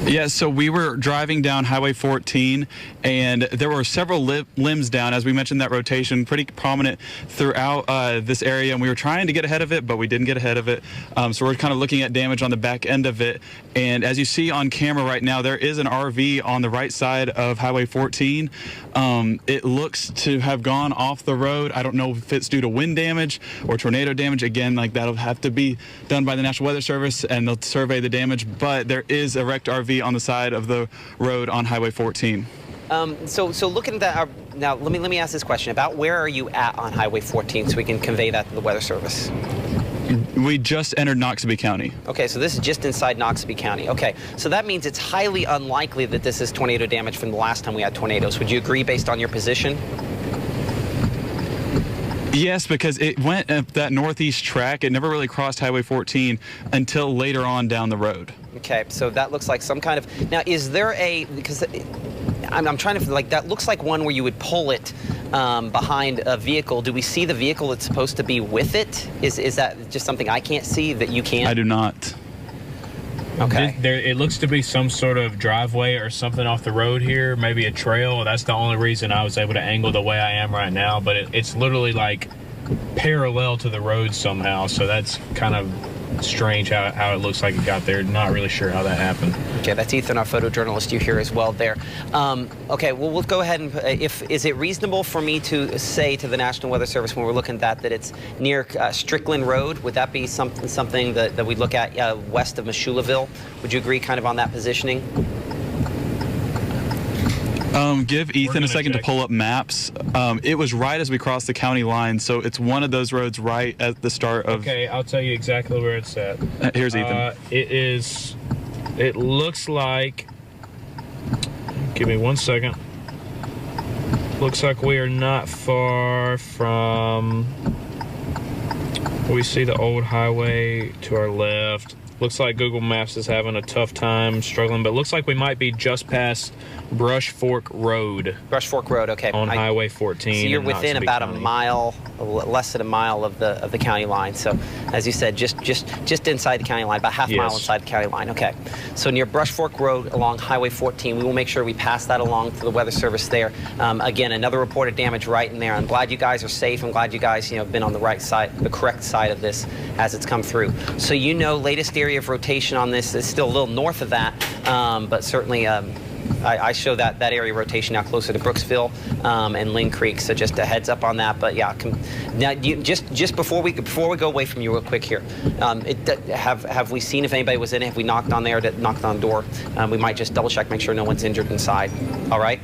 Yeah, so we were driving down Highway 14, and there were several limbs down, as we mentioned, that rotation, pretty prominent throughout this area, and we were trying to get ahead of it, but we didn't get ahead of it. So we're kind of looking at damage on the back end of it, and as you see on camera right now, there is an RV on the right side of Highway 14. It looks to have gone off the road. I don't know if it's due to wind damage or tornado damage. Again, like that'll have to be done by the National Weather Service, and they'll survey the damage, but there is a wrecked RV on the side of the road on Highway 14. So looking at that, now let me ask this question about where are you at on Highway 14 so we can convey that to the Weather Service. We just entered Noxubee County. Okay, so this is just inside Noxubee County. Okay, so that means it's highly unlikely that this is tornado damage from the last time we had tornadoes. Would you agree based on your position? Yes, because it went up that northeast track. It never really crossed Highway 14 until later on down the road. Okay, so that looks like some kind of... Now, is there a... Because I'm trying to... Like, that looks like one where you would pull it behind a vehicle. Do we see the vehicle that's supposed to be with it? Is that just something I can't see that you can? I do not. Okay. It looks to be some sort of driveway or something off the road here, maybe a trail. That's the only reason I was able to angle the way I am right now, but it's literally like parallel to the road somehow, so that's kind of strange how it looks like it got there. Not really sure how that happened. Okay, that's Ethan, our photojournalist. You here as well there. Okay, well, we'll go ahead and, is it reasonable for me to say to the National Weather Service when we're looking at that it's near Strickland Road? Would that be something that we look at west of Missoulaville? Would you agree kind of on that positioning? Give Ethan a second to pull up maps. It was right as we crossed the county line, so it's one of those roads right at the start of... Okay, I'll tell you exactly where it's at. Here's Ethan. It looks like... Give me 1 second. Looks like we are not far from... We see the old highway to our left. Looks like Google Maps is having a tough time struggling, but looks like we might be just past Brush Fork Road. Brush Fork Road, okay. On Highway 14. So you're within about a mile, less than a mile of the county line. So, as you said, just inside the county line, about half a mile inside the county line. Okay. So near Brush Fork Road along Highway 14, we will make sure we pass that along to the Weather Service there. Again, another reported damage right in there. I'm glad you guys are safe. I'm glad you guys, have been on the right side, the correct side of this as it's come through. So latest area of rotation on this is still a little north of that, but certainly I show that area rotation now closer to Brooksville and Lynn Creek, so just a heads up on that. But yeah, now just before we go away from you real quick here, have we seen if anybody was in it? Have we knocked on there, knocked on the door? We might just double check, make sure no one's injured inside. All right.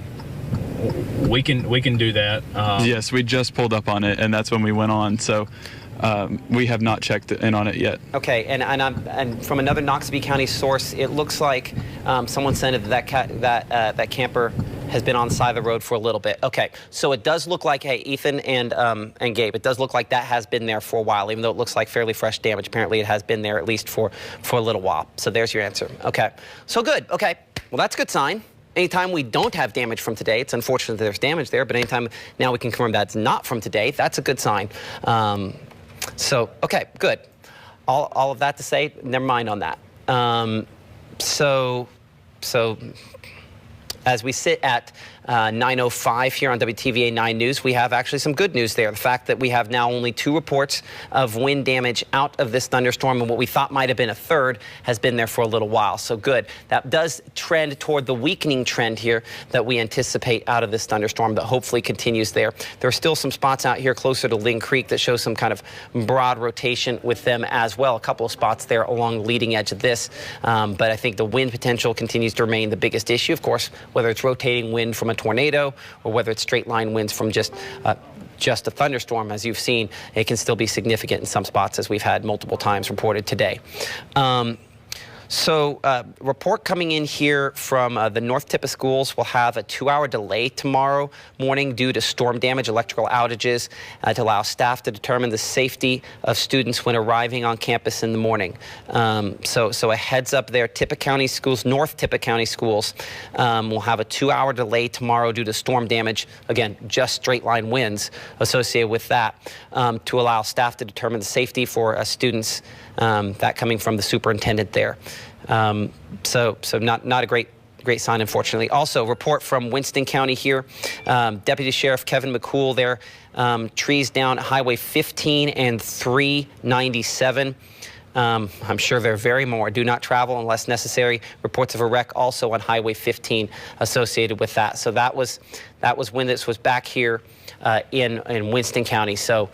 We can do that. Yes, we just pulled up on it, and that's when we went on. So. We have not checked in on it yet. Okay, and from another Noxubee County source, it looks like someone said that camper has been on the side of the road for a little bit. Okay, so it does look like, hey, Ethan and Gabe, it does look like that has been there for a while, even though it looks like fairly fresh damage. Apparently, it has been there at least for a little while. So there's your answer. Okay, so good. Okay, well, that's a good sign. Anytime we don't have damage from today, it's unfortunate that there's damage there, but anytime now we can confirm that's not from today, that's a good sign. So, okay, good. All of that to say, never mind on that. So as we sit at 9:05 here on WTVA 9 News, we have actually some good news there. The fact that we have now only 2 reports of wind damage out of this thunderstorm, and what we thought might have been a third has been there for a little while. So good. That does trend toward the weakening trend here that we anticipate out of this thunderstorm that hopefully continues there. There are still some spots out here closer to Lynn Creek that show some kind of broad rotation with them as well. A couple of spots there along the leading edge of this. But I think the wind potential continues to remain the biggest issue, of course, whether it's rotating wind from a tornado or whether it's straight line winds from just a thunderstorm. As you've seen, it can still be significant in some spots, as we've had multiple times reported today. So report coming in here from the North Tupelo schools will have a 2-hour delay tomorrow morning due to storm damage, electrical outages, to allow staff to determine the safety of students when arriving on campus in the morning. So a heads up there, Tupelo County schools, North Tupelo County schools will have a 2-hour delay tomorrow due to storm damage. Again, just straight line winds associated with that, to allow staff to determine the safety for students, that coming from the superintendent there. So not a great sign, unfortunately. Also, report from Winston County here. Deputy Sheriff Kevin McCool there. Trees down Highway 15 and 397. I'm sure there are very more. Do not travel unless necessary. Reports of a wreck also on Highway 15 associated with that. So that was when this was back here in Winston County. So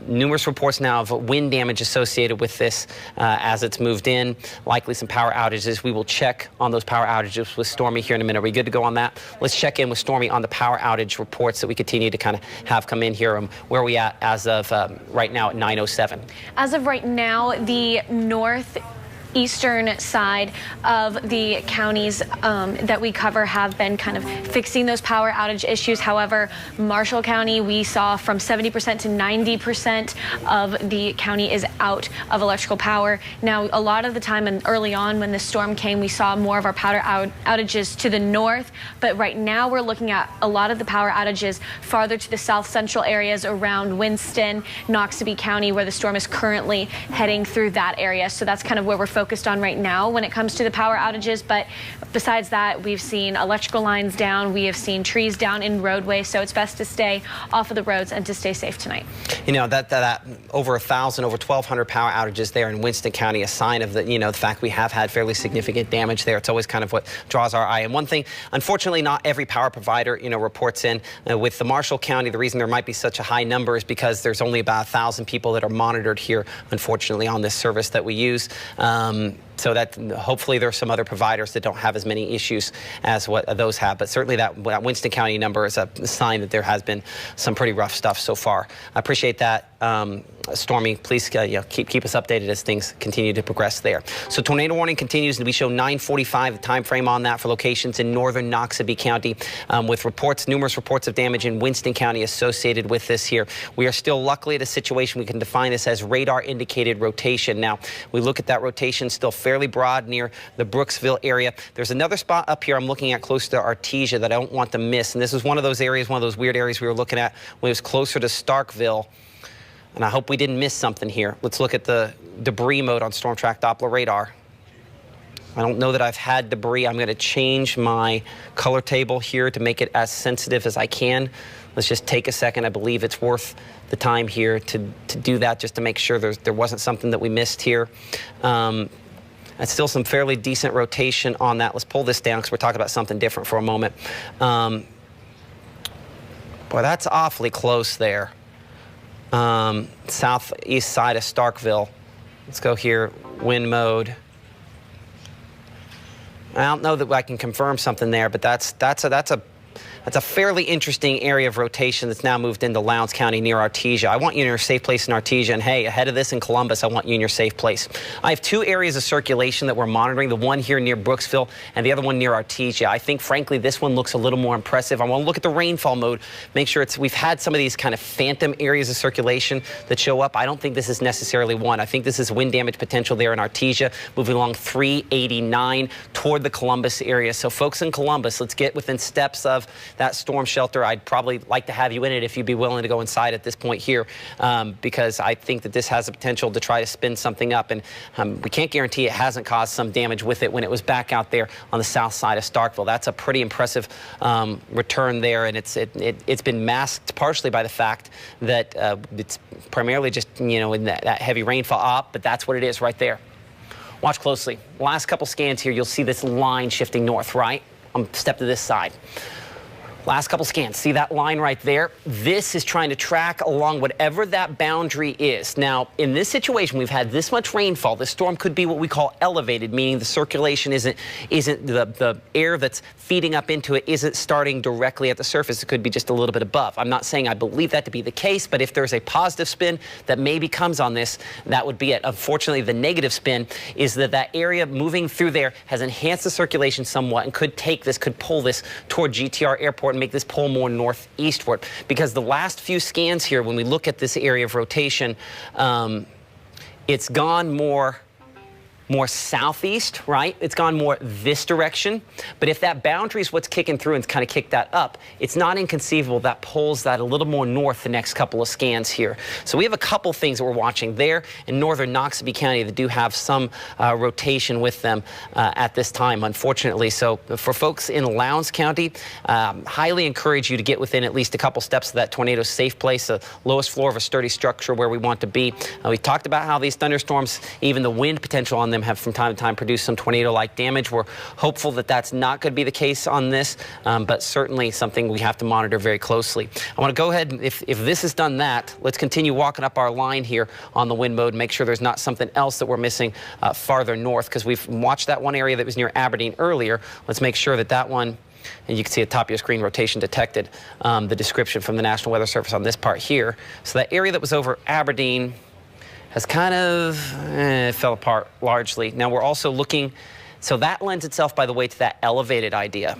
numerous reports now of wind damage associated with this as it's moved in. Likely some power outages. We will check on those power outages with Stormy here in a minute. Are we good to go on that? Let's check in with Stormy on the power outage reports that we continue to kind of have come in here. Where are we at as of right now at 9:07? As of right now, the northeastern side of the counties that we cover have been kind of fixing those power outage issues. However, Marshall County, we saw from 70% to 90% of the county is out of electrical power. Now, a lot of the time and early on when the storm came, we saw more of our power outages to the north. But right now we're looking at a lot of the power outages farther to the south central areas around Winston, Noxubee County, where the storm is currently heading through that area. So that's kind of where we're focused on right now when it comes to the power outages. But besides that, we've seen electrical lines down. We have seen trees down in roadways. So it's best to stay off of the roads and to stay safe tonight. You know, that over 1,000, over 1,200 power outages there in Winston County, a sign of the fact we have had fairly significant damage there. It's always kind of what draws our eye. And one thing, unfortunately, not every power provider, reports in. With the Marshall County, the reason there might be such a high number is because there's only about 1,000 people that are monitored here, unfortunately, on this service that we use. So that hopefully there are some other providers that don't have as many issues as what those have. But certainly that Winston County number is a sign that there has been some pretty rough stuff so far. I appreciate that. Stormy, please keep us updated as things continue to progress there. So tornado warning continues, and we show 9:45 the time frame on that for locations in northern Noxubee County, with numerous reports of damage in Winston County associated with this here. We are still luckily at a situation we can define this as radar indicated rotation. Now we look at that rotation still fairly broad near the Brooksville area. There's another spot up here I'm looking at close to Artesia that I don't want to miss, and this is one of those areas, one of those weird areas we were looking at when it was closer to Starkville. And I hope we didn't miss something here. Let's look at the debris mode on Storm Track Doppler radar. I don't know that I've had debris. I'm going to change my color table here to make it as sensitive as I can. Let's just take a second. I believe it's worth the time here to do that, just to make sure there wasn't something that we missed here. That's still some fairly decent rotation on that. Let's pull this down because we're talking about something different for a moment. Boy, that's awfully close there. Southeast side of Starkville. Let's go here, wind mode. I don't know that I can confirm something there, but that's a fairly interesting area of rotation that's now moved into Lowndes County near Artesia. I want you in your safe place in Artesia, and hey, ahead of this in Columbus, I want you in your safe place. I have two areas of circulation that we're monitoring, the one here near Brooksville and the other one near Artesia. I think, frankly, this one looks a little more impressive. I want to look at the rainfall mode, make sure we've had some of these kind of phantom areas of circulation that show up. I don't think this is necessarily one. I think this is wind damage potential there in Artesia, moving along 389 toward the Columbus area. So folks in Columbus, let's get within steps of that storm shelter. I'd probably like to have you in it if you'd be willing to go inside at this point here, because I think that this has the potential to try to spin something up, and we can't guarantee it hasn't caused some damage with it when it was back out there on the south side of Starkville. That's a pretty impressive return there, and it's been masked partially by the fact that it's primarily just in that heavy rainfall but that's what it is right there. Watch closely. Last couple scans here, you'll see this line shifting north, right? Step to this side. Last couple scans, see that line right there? This is trying to track along whatever that boundary is. Now, in this situation, we've had this much rainfall. This storm could be what we call elevated, meaning the circulation isn't the air that's feeding up into it isn't starting directly at the surface. It could be just a little bit above. I'm not saying I believe that to be the case, but if there's a positive spin that maybe comes on this, that would be it. Unfortunately, the negative spin is that area moving through there has enhanced the circulation somewhat and could pull this toward GTR Airport and make this pull more northeastward, because the last few scans here, when we look at this area of rotation, it's gone more more southeast, right? It's gone more this direction. But if that boundary is what's kicking through and kind of kicked that up, it's not inconceivable that pulls that a little more north the next couple of scans here. So we have a couple things that we're watching there in northern Noxubee County that do have some rotation with them at this time, unfortunately. So for folks in Lowndes County, highly encourage you to get within at least a couple steps of that tornado safe place, the lowest floor of a sturdy structure where we want to be. We talked about how these thunderstorms, even the wind potential on them, have from time to time produced some tornado-like damage. We're hopeful that that's not going to be the case on this, but certainly something we have to monitor very closely. I want to go ahead and if this has done that, let's continue walking up our line here on the wind mode, make sure there's not something else that we're missing farther north, because we've watched that one area that was near Aberdeen earlier. Let's make sure that that one, and you can see at the top of your screen, rotation detected, the description from the National Weather Service on this part here. So that area that was over Aberdeen has kind of fell apart largely. Now we're also looking, so that lends itself, by the way, to that elevated idea.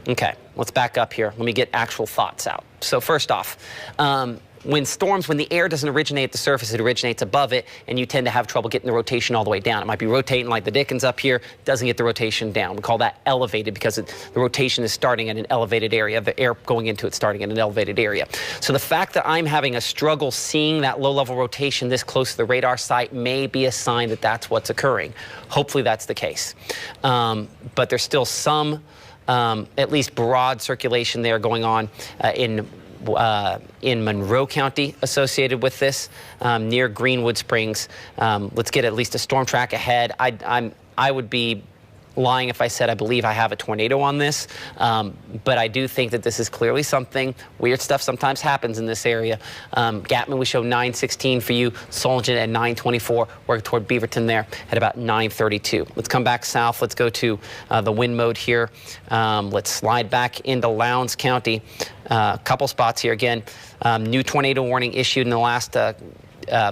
Okay, let's back up here. Let me get actual thoughts out. So first off, when the air doesn't originate at the surface, it originates above it, and you tend to have trouble getting the rotation all the way down. It might be rotating like the Dickens up here, doesn't get the rotation down. We call that elevated because the rotation is starting at an elevated area, the air going into it starting at an elevated area. So the fact that I'm having a struggle seeing that low-level rotation this close to the radar site may be a sign that that's what's occurring. Hopefully that's the case. But there's still some, at least broad circulation there going on in Monroe County associated with this, near Greenwood Springs. Let's get at least a storm track ahead. I would be lying if I said I believe I have a tornado on this, but I do think that this is clearly something. Weird stuff sometimes happens in this area. Gatman, we show 9:16 for you. Solingen at 9:24. Work toward Beaverton there at about 9:32. Let's come back south. Let's go to the wind mode here. Let's slide back into Lowndes County. A couple spots here again. New tornado warning issued in the last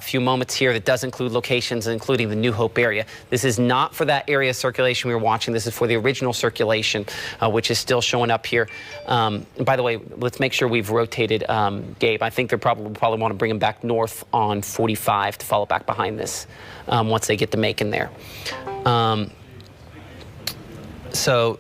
few moments here that does include locations including the New Hope area. This is not for that area of circulation we were watching. This is for the original circulation, which is still showing up here. By the way, let's make sure we've rotated Gabe. I think they'll probably want to bring him back north on 45 to follow back behind this once they get to Macon there. So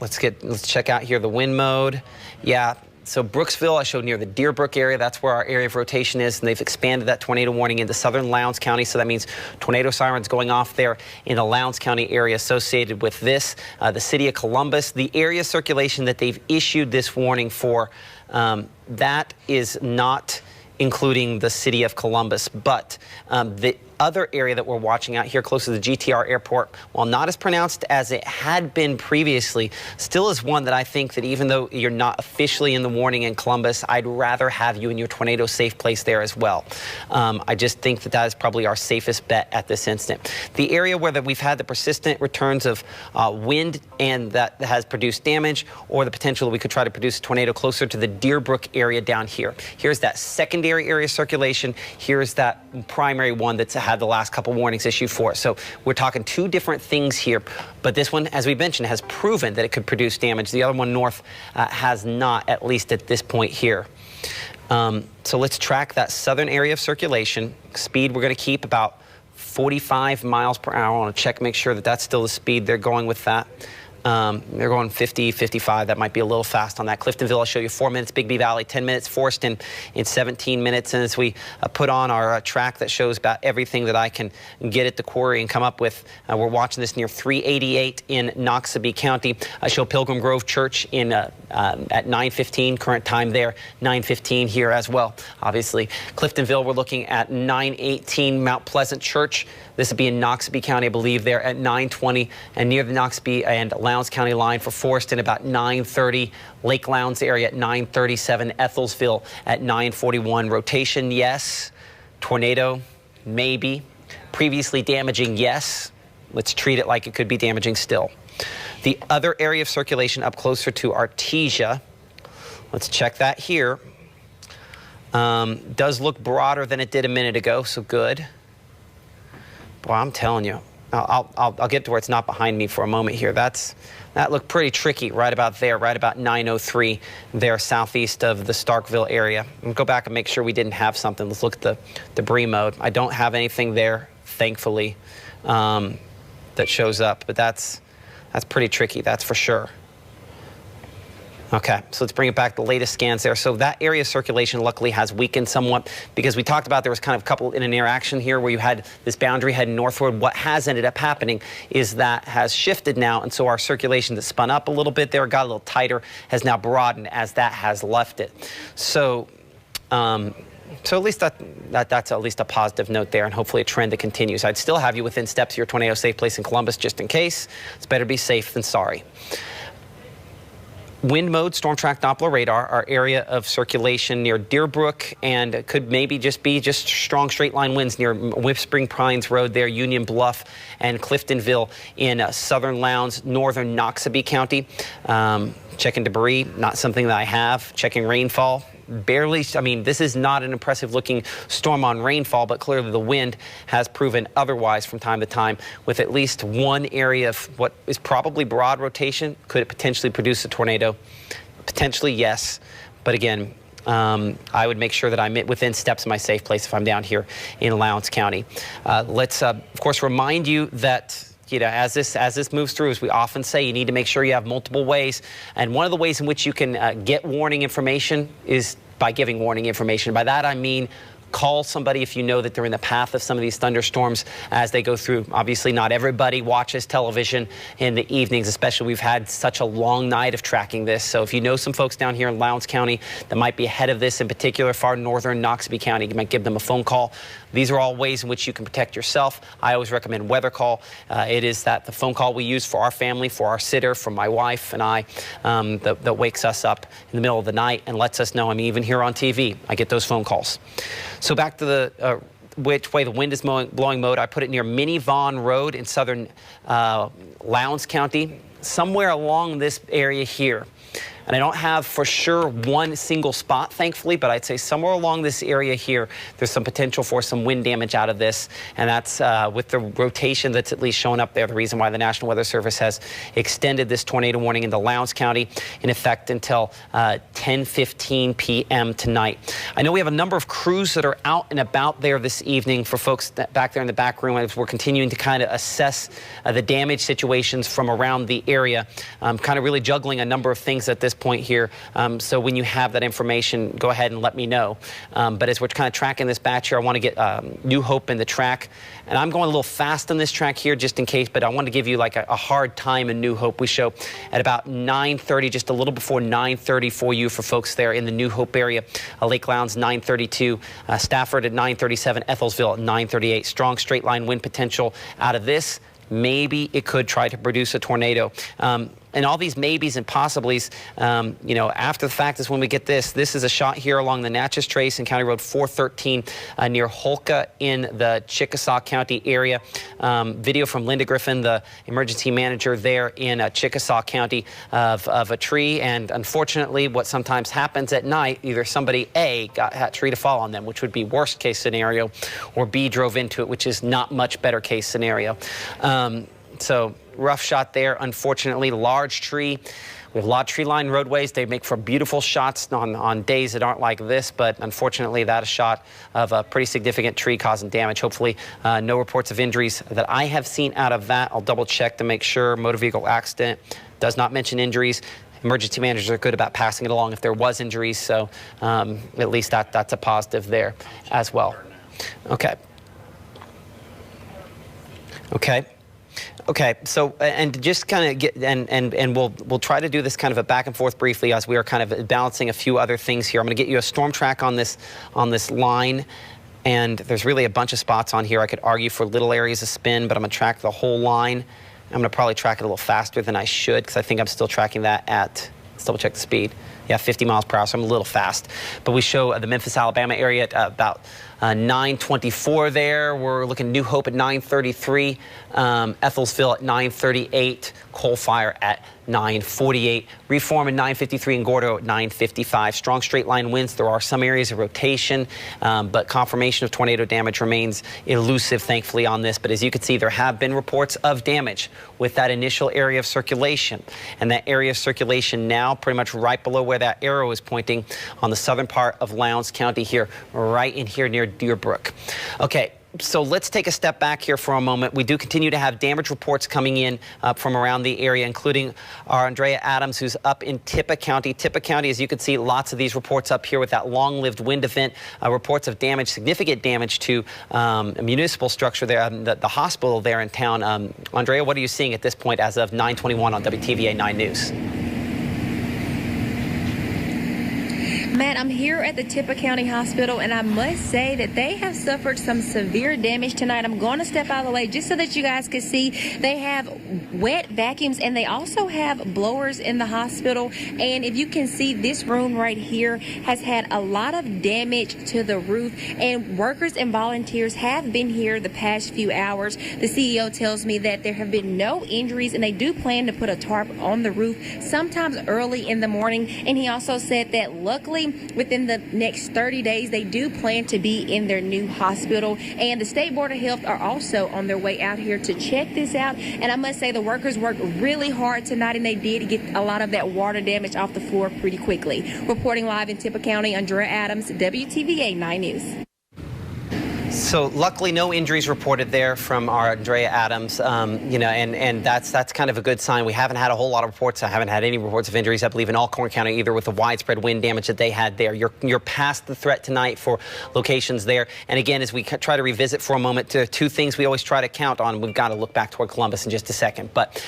let's check out here the wind mode. Yeah. So Brooksville, I showed near the Deerbrook area. That's where our area of rotation is, and they've expanded that tornado warning into southern Lowndes County. So that means tornado sirens going off there in the Lowndes County area associated with this. The city of Columbus, the area circulation that they've issued this warning for, that is not including the city of Columbus, but the other area that we're watching out here close to the GTR airport, while not as pronounced as it had been previously, still is one that I think that even though you're not officially in the warning in Columbus, I'd rather have you in your tornado safe place there as well. I just think that that is probably our safest bet at this instant. The area where we've had the persistent returns of wind and that has produced damage, or the potential that we could try to produce a tornado closer to the Deerbrook area down here. Here's that secondary area circulation. Here's that primary one that's had the last couple warnings issued for. So we're talking two different things here, but this one, as we mentioned, has proven that it could produce damage. The other one north has not, at least at this point here. So let's track that southern area of circulation. Speed we're going to keep about 45 miles per hour. I want to check, make sure that that's still the speed they're going with that. They're going 50, 55. That might be a little fast on that. Cliftonville, I'll show you 4 minutes. Bigby Valley, 10 minutes. Forreston in 17 minutes. And as we put on our track that shows about everything that I can get at the quarry and come up with, we're watching this near 388 in Noxubee County. I show Pilgrim Grove Church in at 9:15, current time there, 9:15 here as well, obviously. Cliftonville, we're looking at 9:18. Mount Pleasant Church, this would be in Noxubee County, I believe, there at 9:20, and near the Noxubee and Lowndes County line for Forreston about 9:30. Lake Lowndes area at 9:37. Ethelsville at 9:41. Rotation, yes. Tornado, maybe. Previously damaging, yes. Let's treat it like it could be damaging still. The other area of circulation up closer to Artesia, let's check that here. Does look broader than it did a minute ago, so good. Boy, I'm telling you, I'll get to where it's not behind me for a moment here. That looked pretty tricky right about there, right about 9:03 there southeast of the Starkville area. We'll go back and make sure we didn't have something. Let's look at the debris mode. I don't have anything there, thankfully. that shows up, but that's pretty tricky, that's for sure. Okay, so let's bring it back to the latest scans there. So that area of circulation luckily has weakened somewhat, because we talked about there was kind of a couple in an interaction here where you had this boundary heading northward. What has ended up happening is that has shifted now, and so our circulation that spun up a little bit there, got a little tighter, has now broadened as that has left it. So so at least that's at least a positive note there, and hopefully a trend that continues. I'd still have you within steps of your tornado safe place in Columbus just in case. It's better to be safe than sorry. Wind mode, storm track Doppler radar, our area of circulation near Deerbrook, and could maybe just be strong straight line winds near Whispering Pines Road there, Union Bluff and Cliftonville in southern Lowndes, northern Noxubee County. Checking debris, not something that I have. Checking rainfall. Barely, I mean, this is not an impressive looking storm on rainfall, but clearly the wind has proven otherwise from time to time, with at least one area of what is probably broad rotation. Could it potentially produce a tornado? Potentially, yes. But again, I would make sure that I'm within steps of my safe place if I'm down here in Lowndes County. Let's, of course, remind you that as this moves through, as we often say, you need to make sure you have multiple ways. And one of the ways in which you can get warning information is by giving warning information. By that, I mean, call somebody if you know that they're in the path of some of these thunderstorms as they go through. Obviously, not everybody watches television in the evenings, especially we've had such a long night of tracking this. So if you know some folks down here in Lowndes County that might be ahead of this, in particular far northern Noxubee County, you might give them a phone call. These are all ways in which you can protect yourself. I always recommend weather call. It is the phone call we use for our family, for our sitter, for my wife and I, that wakes us up in the middle of the night and lets us know. I mean, even here on TV, I get those phone calls. So back to the which way the wind is blowing mode. I put it near Minnie Vaughn Road in southern Lowndes County, somewhere along this area here. And I don't have for sure one single spot, thankfully, but I'd say somewhere along this area here, there's some potential for some wind damage out of this. And that's with the rotation that's at least shown up there, the reason why the National Weather Service has extended this tornado warning into Lowndes County in effect until 10:15 p.m. tonight. I know we have a number of crews that are out and about there this evening. For folks back there in the back room, as we're continuing to kind of assess the damage situations from around the area, kind of really juggling a number of things at this point here. So when you have that information, go ahead and let me know. But as we're kind of tracking this batch here, I want to get New Hope in the track. And I'm going a little fast on this track here just in case, but I want to give you like a hard time in New Hope. We show at about 9:30, just a little before 9:30 for you for folks there in the New Hope area. Lake Lowndes 9:32, Stafford at 9:37, Ethelsville at 9:38. Strong straight line wind potential out of this. Maybe it could try to produce a tornado. And all these maybes and possiblies, after the fact is when we get this. This is a shot here along the Natchez Trace and County Road 413 near Holka in the Chickasaw County area. Video from Linda Griffin, the emergency manager there in Chickasaw County, of a tree. And unfortunately, what sometimes happens at night, either somebody, A, got that tree to fall on them, which would be worst case scenario, or B, drove into it, which is not much better case scenario. So rough shot there, unfortunately. Large tree. We have a lot of tree line roadways. They make for beautiful shots on days that aren't like this, but unfortunately that is a shot of a pretty significant tree causing damage. Hopefully no reports of injuries that I have seen out of that. I'll double check to make sure. Motor vehicle accident does not mention injuries. Emergency managers are good about passing it along if there was injuries, so at least that's a positive there as well. Okay. Okay, so and just kind of get and we'll try to do this kind of a back and forth briefly as we are kind of balancing a few other things here. I'm going to get you a storm track on this line, and there's really a bunch of spots on here. I could argue for little areas of spin, but I'm going to track the whole line. I'm going to probably track it a little faster than I should because I think I'm still tracking that at, let's double check the speed. Yeah, 50 miles per hour, so I'm a little fast. But we show the Memphis, Alabama area at about 9:24 there. We're looking New Hope at 9:33, Ethelsville at 9:38, Coalfire at 9:48, Reform at 9:53, and Gordo at 9:55. Strong straight line winds. There are some areas of rotation, but confirmation of tornado damage remains elusive, thankfully, on this. But as you can see, there have been reports of damage with that initial area of circulation. And that area of circulation now pretty much right below where that arrow is pointing on the southern part of Lowndes County here, right in here near Deerbrook. Okay, So let's take a step back here for a moment. We do continue to have damage reports coming in from around the area, including our Andrea Adams, who's up in Tippah County. Tippah County, as you can see, lots of these reports up here with that long-lived wind event. Reports of damage, significant damage to a municipal structure there, the hospital there in town. Andrea, what are you seeing at this point as of 9:21 on WTVA 9 News? Matt, I'm here at the Tippah County Hospital, and I must say that they have suffered some severe damage tonight. I'm going to step out of the way just so that you guys can see. They have wet vacuums, and they also have blowers in the hospital. And if you can see, this room right here has had a lot of damage to the roof, and workers and volunteers have been here the past few hours. The CEO tells me that there have been no injuries, and they do plan to put a tarp on the roof sometimes early in the morning. And he also said that luckily, within the next 30 days, they do plan to be in their new hospital. And the State Board of Health are also on their way out here to check this out. And I must say, the workers worked really hard tonight, and they did get a lot of that water damage off the floor pretty quickly. Reporting live in Tippah County, Andrea Adams, WTVA 9 News. So luckily, no injuries reported there from our Andrea Adams, and that's kind of a good sign. We haven't had a whole lot of reports. I haven't had any reports of injuries, I believe, in Alcorn County either, with the widespread wind damage that they had there. You're past the threat tonight for locations there. And again, as we try to revisit for a moment, two things we always try to count on. We've got to look back toward Columbus in just a second. But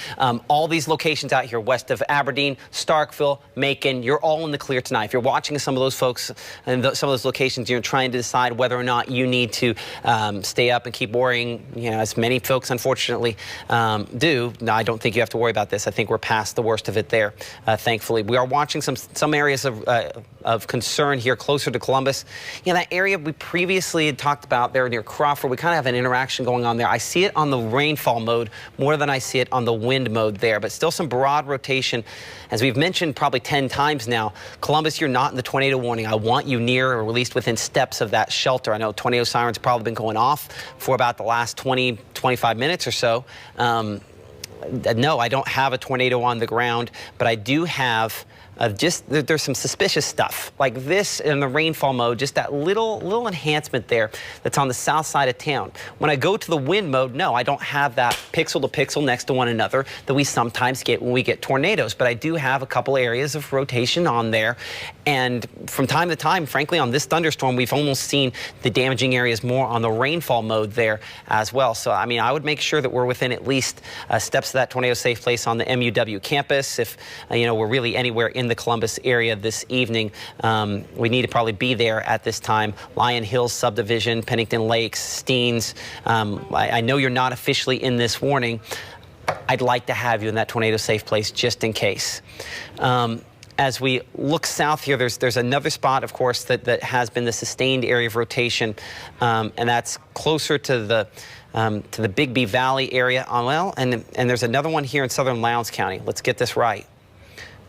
all these locations out here west of Aberdeen, Starkville, Macon, you're all in the clear tonight. If you're watching some of those folks and some of those locations, you're trying to decide whether or not you need to stay up and keep worrying, as many folks unfortunately do. No, I don't think you have to worry about this. I think we're past the worst of it there, thankfully. We are watching some areas of concern here closer to Columbus. That area we previously had talked about there near Crawford, we kind of have an interaction going on there. I see it on the rainfall mode more than I see it on the wind mode there, but still some broad rotation. As we've mentioned probably 10 times now, Columbus, you're not in the tornado warning. I want you near, or at least within steps of that shelter. I know tornado sirens probably been going off for about the last 20, 25 minutes or so. No, I don't have a tornado on the ground, but I do have there's some suspicious stuff like this in the rainfall mode, just that little enhancement there that's on the south side of town. When I go to the wind mode, no, I don't have that pixel to pixel next to one another that we sometimes get when we get tornadoes, but I do have a couple areas of rotation on there. And from time to time, frankly, on this thunderstorm, we've almost seen the damaging areas more on the rainfall mode there as well. So, I mean, I would make sure that we're within at least steps of that tornado safe place on the MUW campus. If, we're really anywhere in the Columbus area this evening, we need to probably be there at this time. Lion Hills subdivision, Pennington Lakes, Steens. I know you're not officially in this warning. I'd like to have you in that tornado safe place just in case. As we look south here, there's another spot, of course, that has been the sustained area of rotation, and that's closer to the Bigby Valley area. And there's another one here in southern Lowndes County. Let's get this right.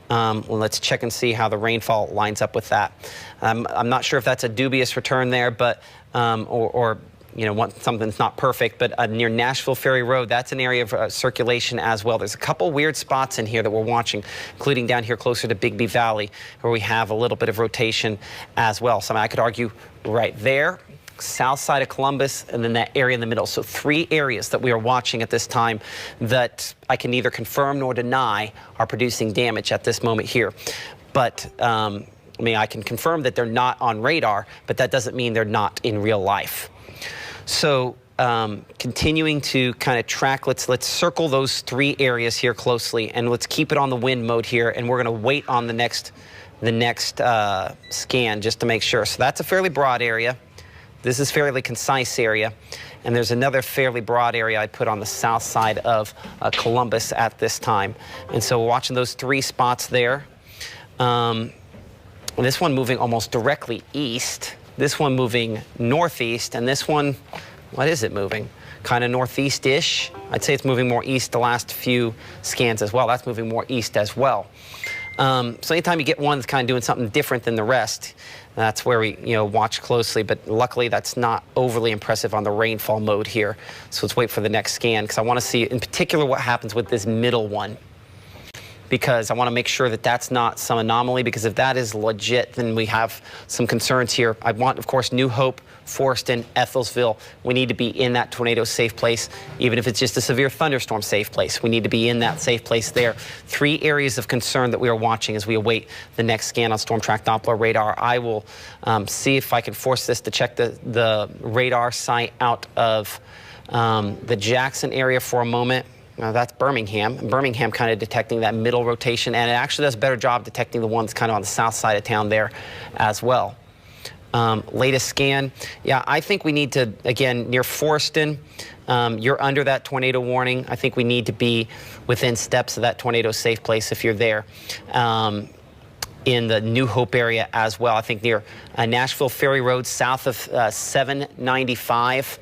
Well, let's check and see how the rainfall lines up with that. I'm not sure if that's a dubious return there, but something that's not perfect, but near Nashville Ferry Road, that's an area of circulation as well. There's a couple weird spots in here that we're watching, including down here closer to Bigby Valley, where we have a little bit of rotation as well. So I could argue right there, south side of Columbus, and then that area in the middle. So 3 areas that we are watching at this time that I can neither confirm nor deny are producing damage at this moment here. But I can confirm that they're not on radar, but that doesn't mean they're not in real life. So continuing to kind of track, let's circle those 3 areas here closely, and let's keep it on the wind mode here, and we're going to wait on the next scan just to make sure. So that's a fairly broad area. This is fairly concise area, and there's another fairly broad area I put on the south side of Columbus at this time. And so we're watching those 3 spots there. This one moving almost directly east, this one moving northeast, and this one, what is it moving? Kind of northeast-ish. I'd say it's moving more east the last few scans as well. That's moving more east as well. So anytime you get one that's kind of doing something different than the rest, that's where we watch closely. But luckily, that's not overly impressive on the rainfall mode here. So let's wait for the next scan, because I want to see in particular what happens with this middle one, because I want to make sure that that's not some anomaly, because if that is legit, then we have some concerns here. I want, of course, New Hope Forreston, Ethelsville. We need to be in that tornado safe place, even if it's just a severe thunderstorm safe place. We need to be in that safe place there. 3 areas of concern that we are watching as we await the next scan on Storm Track Doppler radar. I will see if I can force this to check the radar site out of the Jackson area for a moment. That's Birmingham. Birmingham kind of detecting that middle rotation, and it actually does a better job detecting the ones kind of on the south side of town there as well. Latest scan, yeah, I think we need to, again, near Forreston, you're under that tornado warning. I think we need to be within steps of that tornado safe place if you're there. In the New Hope area as well. I think near Nashville Ferry Road, south of 795.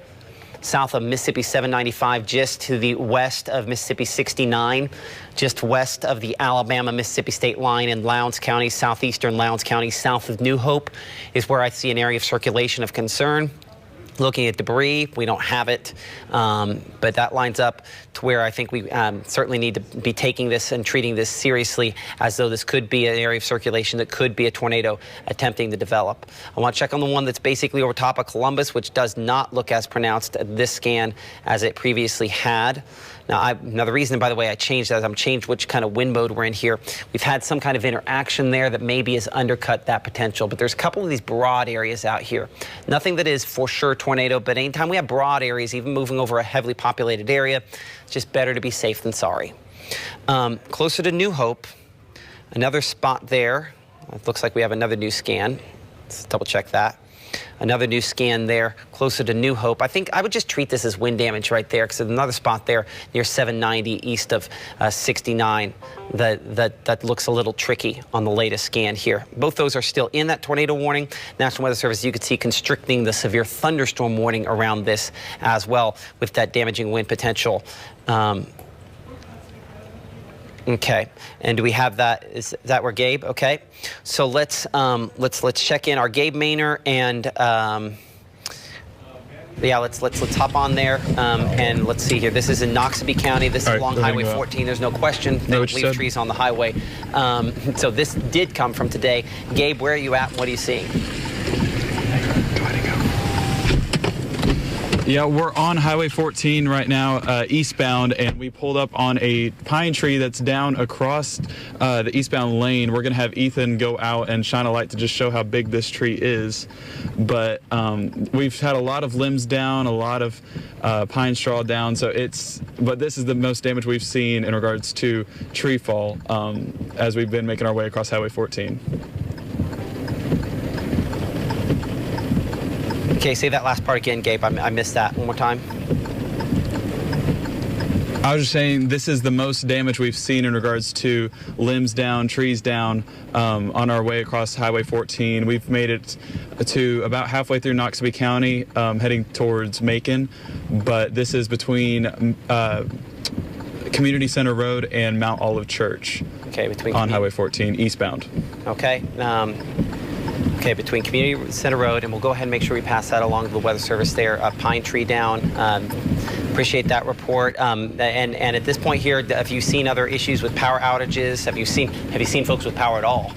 South of Mississippi 795, just to the west of Mississippi 69, just west of the Alabama-Mississippi state line in Lowndes County, southeastern Lowndes County, south of New Hope is where I see an area of circulation of concern. Looking at debris, we don't have it, but that lines up to where I think we certainly need to be taking this and treating this seriously, as though this could be an area of circulation that could be a tornado attempting to develop. I want to check on the one that's basically over top of Columbus, which does not look as pronounced at this scan as it previously had. Now, the reason, by the way, I changed that is I'm changed which kind of wind mode we're in here. We've had some kind of interaction there that maybe has undercut that potential, but there's a couple of these broad areas out here. Nothing that is for sure tornado, but anytime we have broad areas, even moving over a heavily populated area, it's just better to be safe than sorry. Closer to New Hope, another spot there. It looks like we have another new scan. Let's double check that. Another new scan there, closer to New Hope. I think I would just treat this as wind damage right there, because there's another spot there near 790 east of 69 that looks a little tricky on the latest scan here. Both those are still in that tornado warning. National Weather Service, you can see, constricting the severe thunderstorm warning around this as well, with that damaging wind potential. Okay, and do we have that? Is that where Gabe? Okay, so let's check in our Gabe Maynor, and yeah, let's hop on there, and let's see here. This is in Noxubee County. This is along Highway 14. There's no question. They don't leave trees on the highway. So this did come from today. Gabe, where are you at? And what are you seeing? Yeah, we're on Highway 14 right now, eastbound, and we pulled up on a pine tree that's down across the eastbound lane. We're going to have Ethan go out and shine a light to just show how big this tree is. But we've had a lot of limbs down, a lot of pine straw down, but this is the most damage we've seen in regards to tree fall as we've been making our way across Highway 14. Okay, say that last part again, Gabe. I missed that. One more time. I was just saying this is the most damage we've seen in regards to limbs down, trees down on our way across Highway 14. We've made it to about halfway through Noxubee County, heading towards Macon, but this is between Community Center Road and Mount Olive Church. Okay, between on Highway 14 eastbound. Okay. Okay, between Community Center Road, and we'll go ahead and make sure we pass that along to the Weather Service there. A pine tree down. Appreciate that report. And at this point here, have you seen other issues with power outages? Have you seen folks with power at all?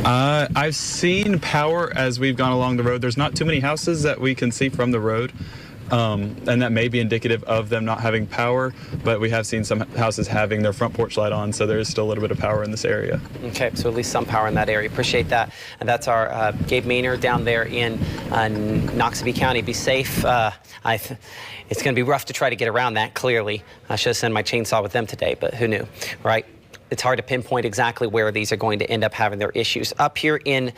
I've seen power as we've gone along the road. There's not too many houses that we can see from the road. And that may be indicative of them not having power, but we have seen some houses having their front porch light on, so there is still a little bit of power in this area. Okay, so at least some power in that area. Appreciate that. And that's our Gabe Maynor down there in Noxubee County. Be safe. It's going to be rough to try to get around that, clearly. I should have sent my chainsaw with them today, but who knew, right? It's hard to pinpoint exactly where these are going to end up having their issues. Up here in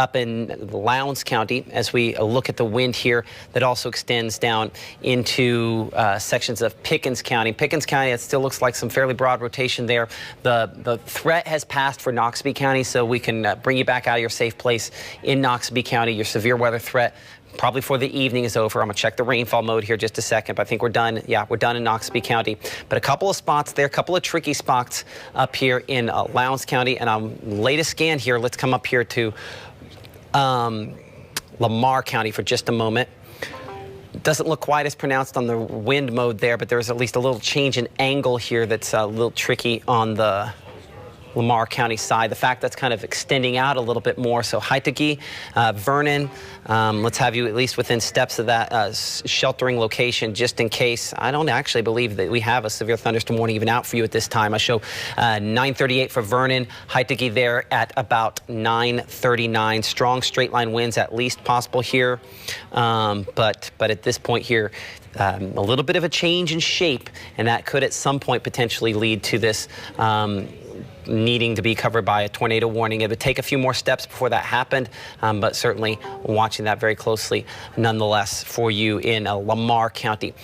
Lowndes County, as we look at the wind here, that also extends down into sections of Pickens County. Pickens County, it still looks like some fairly broad rotation there. The threat has passed for Noxubee County, so we can bring you back out of your safe place in Noxubee County. Your severe weather threat probably for the evening is over. I'm going to check the rainfall mode here just a second, but I think we're done. Yeah, we're done in Noxubee County. But a couple of spots there, a couple of tricky spots up here in Lowndes County. And latest scan here, let's come up here to Lamar County for just a moment. Doesn't look quite as pronounced on the wind mode there, but there's at least a little change in angle here that's a little tricky on the Lamar County side. The fact that's kind of extending out a little bit more. So Haitagi, Vernon, let's have you at least within steps of that sheltering location just in case. I don't actually believe that we have a severe thunderstorm warning even out for you at this time. I show 9:38 for Vernon, Haitagi there at about 9:39. Strong straight line winds at least possible here. But at this point here, a little bit of a change in shape, and that could at some point potentially lead to this needing to be covered by a tornado warning. It would take a few more steps before that happened, but certainly watching that very closely nonetheless for you in Lamar County.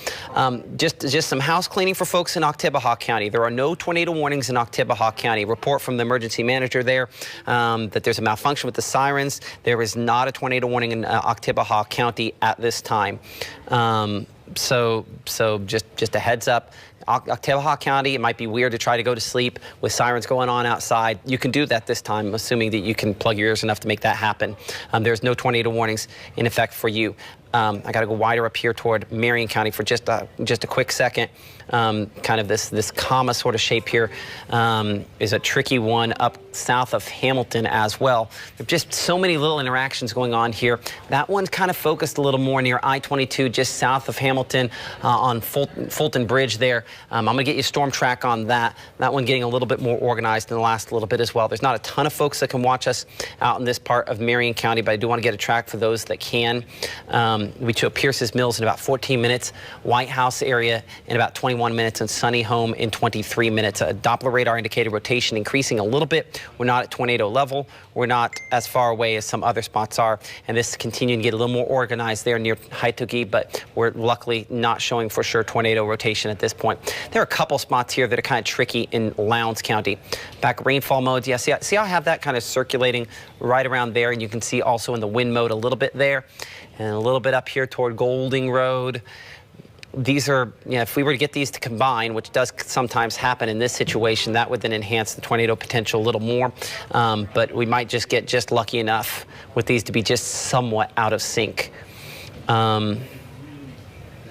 Just some house cleaning for folks in Oktibbeha County. There are no tornado warnings in Oktibbeha County. Report from the emergency manager there that there's a malfunction with the sirens. There is not a tornado warning in Oktibbeha County at this time. So just a heads up. Oktibbeha County, it might be weird to try to go to sleep with sirens going on outside. You can do that this time, assuming that you can plug your ears enough to make that happen. There's no tornado warnings in effect for you. I got to go wider up here toward Marion County for just a quick second. Kind of this comma sort of shape here is a tricky one up south of Hamilton as well. There's just so many little interactions going on here. That one's kind of focused a little more near I-22, just south of Hamilton on Fulton Bridge there. I'm going to get you storm track on that. That one getting a little bit more organized in the last little bit as well. There's not a ton of folks that can watch us out in this part of Marion County, but I do want to get a track for those that can. We show Pierce's Mills in about 14 minutes, White House area in about 21 minutes, and Sunny Home in 23 minutes. A Doppler radar indicated rotation increasing a little bit. We're not at tornado level. We're not as far away as some other spots are, and this is continuing to get a little more organized there near Haitagi, but we're luckily not showing for sure tornado rotation at this point. There are a couple spots here that are kind of tricky in Lowndes County. Back rainfall modes, yeah, see how I have that kind of circulating right around there, and you can see also in the wind mode a little bit there, and a little bit up here toward Golding Road. These are, if we were to get these to combine, which does sometimes happen in this situation, that would then enhance the tornado potential a little more. But we might just get just lucky enough with these to be just somewhat out of sync.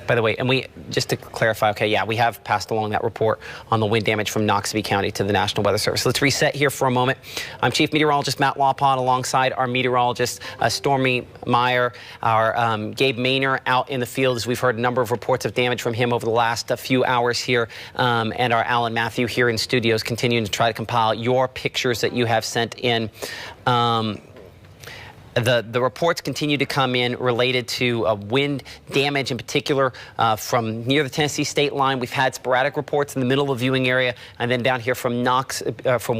By the way, and just to clarify, okay, yeah, we have passed along that report on the wind damage from Noxubee County to the National Weather Service. Let's reset here for a moment. I'm Chief Meteorologist Matt Lawpon alongside our meteorologist Stormy Meyer, our Gabe Maynor out in the field, as we've heard a number of reports of damage from him over the last few hours here, and our Alan Matthew here in studios continuing to try to compile your pictures that you have sent in. The reports continue to come in related to wind damage, in particular from near the Tennessee state line. We've had sporadic reports in the middle of the viewing area, and then down here from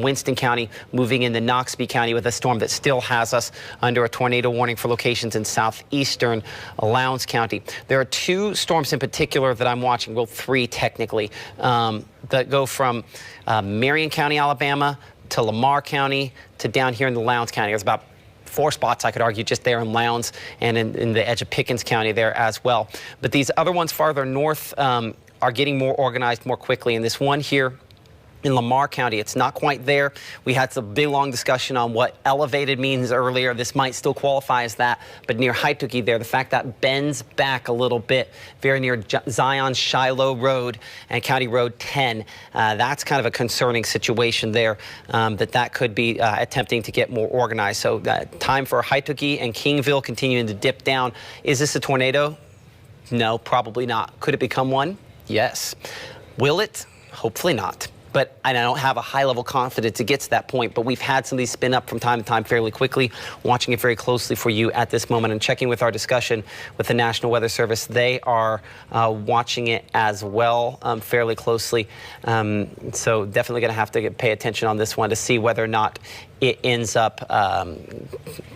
Winston County, moving into Noxubee County with a storm that still has us under a tornado warning for locations in southeastern Lowndes County. There are two storms in particular that I'm watching, well, three technically, that go from Marion County, Alabama, to Lamar County, to down here in the Lowndes County. There's about 4 spots, I could argue, just there in Lowndes and in the edge of Pickens County there as well. But these other ones farther north are getting more organized more quickly. And this one here in Lamar County, it's not quite there. We had some big long discussion on what elevated means earlier. This might still qualify as that, but near Haitagi there, the fact that bends back a little bit, very near Zion Shiloh Road and County Road 10, that's kind of a concerning situation there, that could be attempting to get more organized. So time for Haitagi and Kingville continuing to dip down. Is this a tornado? No, probably not. Could it become one? Yes. Will it? Hopefully not. But I don't have a high-level confidence it gets to that point. But we've had some of these spin up from time to time fairly quickly, watching it very closely for you at this moment and checking with our discussion with the National Weather Service. They are watching it as well fairly closely. So definitely going to have to pay attention on this one to see whether or not it ends up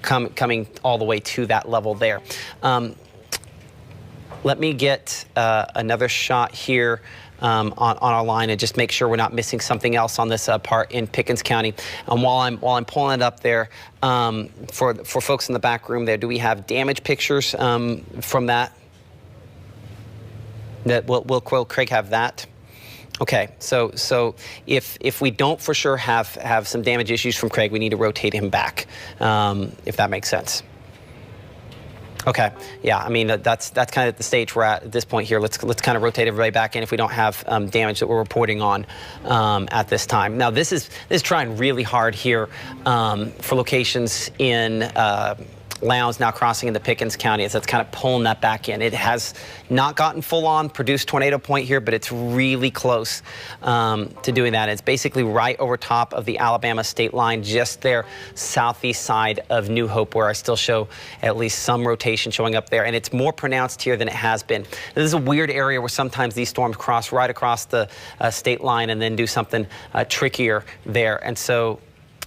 coming all the way to that level there. Let me get another shot here on our line and just make sure we're not missing something else on this part in Pickens County. And while I'm pulling it up there, for folks in the back room there, do we have damage pictures from that? Will Craig have that? Okay, so if we don't for sure have some damage issues from Craig, we need to rotate him back, if that makes sense. Okay. Yeah. I mean, that's kind of the stage we're at this point here. Let's kind of rotate everybody back in if we don't have damage that we're reporting on at this time. Now, this is trying really hard here for locations in Lowndes now crossing into Pickens County, as that's kind of pulling that back in. It has not gotten full on produced tornado point here, but it's really close to doing that. It's basically right over top of the Alabama state line, just there southeast side of New Hope, where I still show at least some rotation showing up there. And it's more pronounced here than it has been. This is a weird area where sometimes these storms cross right across the state line and then do something trickier there. And so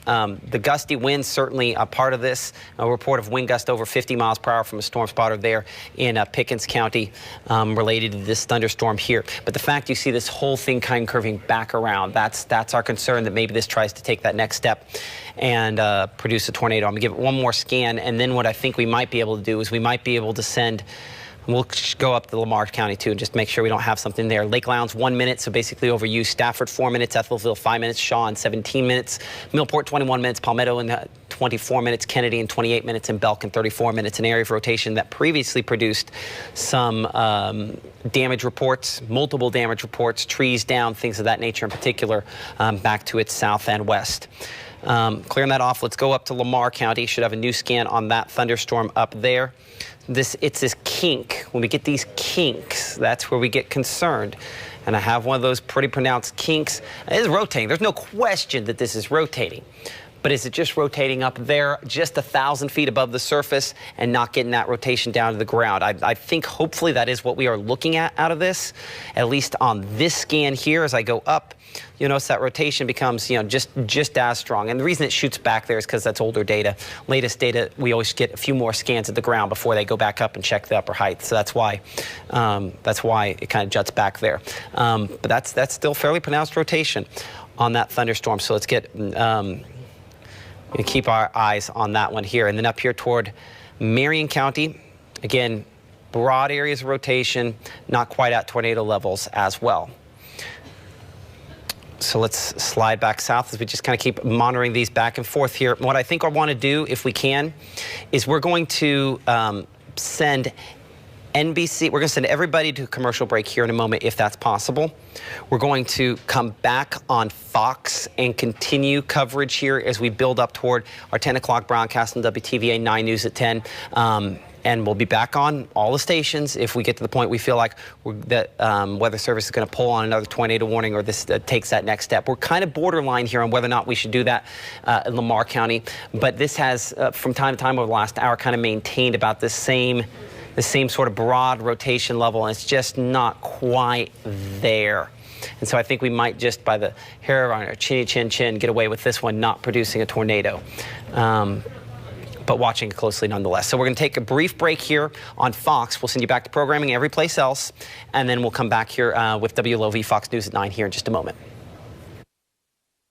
the gusty winds certainly a part of this. A report of wind gust over 50 miles per hour from a storm spotter there in Pickens County related to this thunderstorm here. But the fact you see this whole thing kind of curving back around, that's our concern, that maybe this tries to take that next step and produce a tornado. I'm going to give it one more scan, and then what I think we might be able to do is we might be able to send. We'll go up to Lamar County, too, and just make sure we don't have something there. Lake Lowndes, 1 minute, so basically overused. Stafford, 4 minutes. Ethelville, 5 minutes. Shaw in 17 minutes. Millport, 21 minutes. Palmetto in 24 minutes. Kennedy in 28 minutes. And Belk in 34 minutes. An area of rotation that previously produced some damage reports, multiple damage reports, trees down, things of that nature in particular, back to its south and west. Clearing that off, let's go up to Lamar County. Should have a new scan on that thunderstorm up there. It's this kink. When we get these kinks, that's where we get concerned. And I have one of those pretty pronounced kinks. It is rotating. There's no question that this is rotating. But is it just rotating up there just 1,000 feet above the surface and not getting that rotation down to the ground? I think hopefully that is what we are looking at out of this, at least on this scan here. As I go up, you'll notice that rotation becomes, just as strong. And the reason it shoots back there is because that's older data. Latest data, we always get a few more scans at the ground before they go back up and check the upper height. So that's why it kind of juts back there. But that's still fairly pronounced rotation on that thunderstorm. So let's get keep our eyes on that one here. And then up here toward Marion County, again, broad areas of rotation, not quite at tornado levels as well. So let's slide back south as we just kind of keep monitoring these back and forth here. What I think I want to do, if we can, is we're going to send NBC, we're going to send everybody to a commercial break here in a moment, if that's possible. We're going to come back on Fox and continue coverage here as we build up toward our 10 o'clock broadcast on WTVA 9 News at 10. And we'll be back on all the stations if we get to the point we feel like that Weather Service is going to pull on another tornado warning, or this takes that next step. We're kind of borderline here on whether or not we should do that in Lamar County. But this has, from time to time over the last hour, kind of maintained about the same sort of broad rotation level, and it's just not quite there. And so I think we might just, by the hair on our chinny chin, get away with this one not producing a tornado. But watching it closely nonetheless. So we're going to take a brief break here on Fox. We'll send you back to programming every place else, and then we'll come back here with WLOV Fox News at 9 here in just a moment.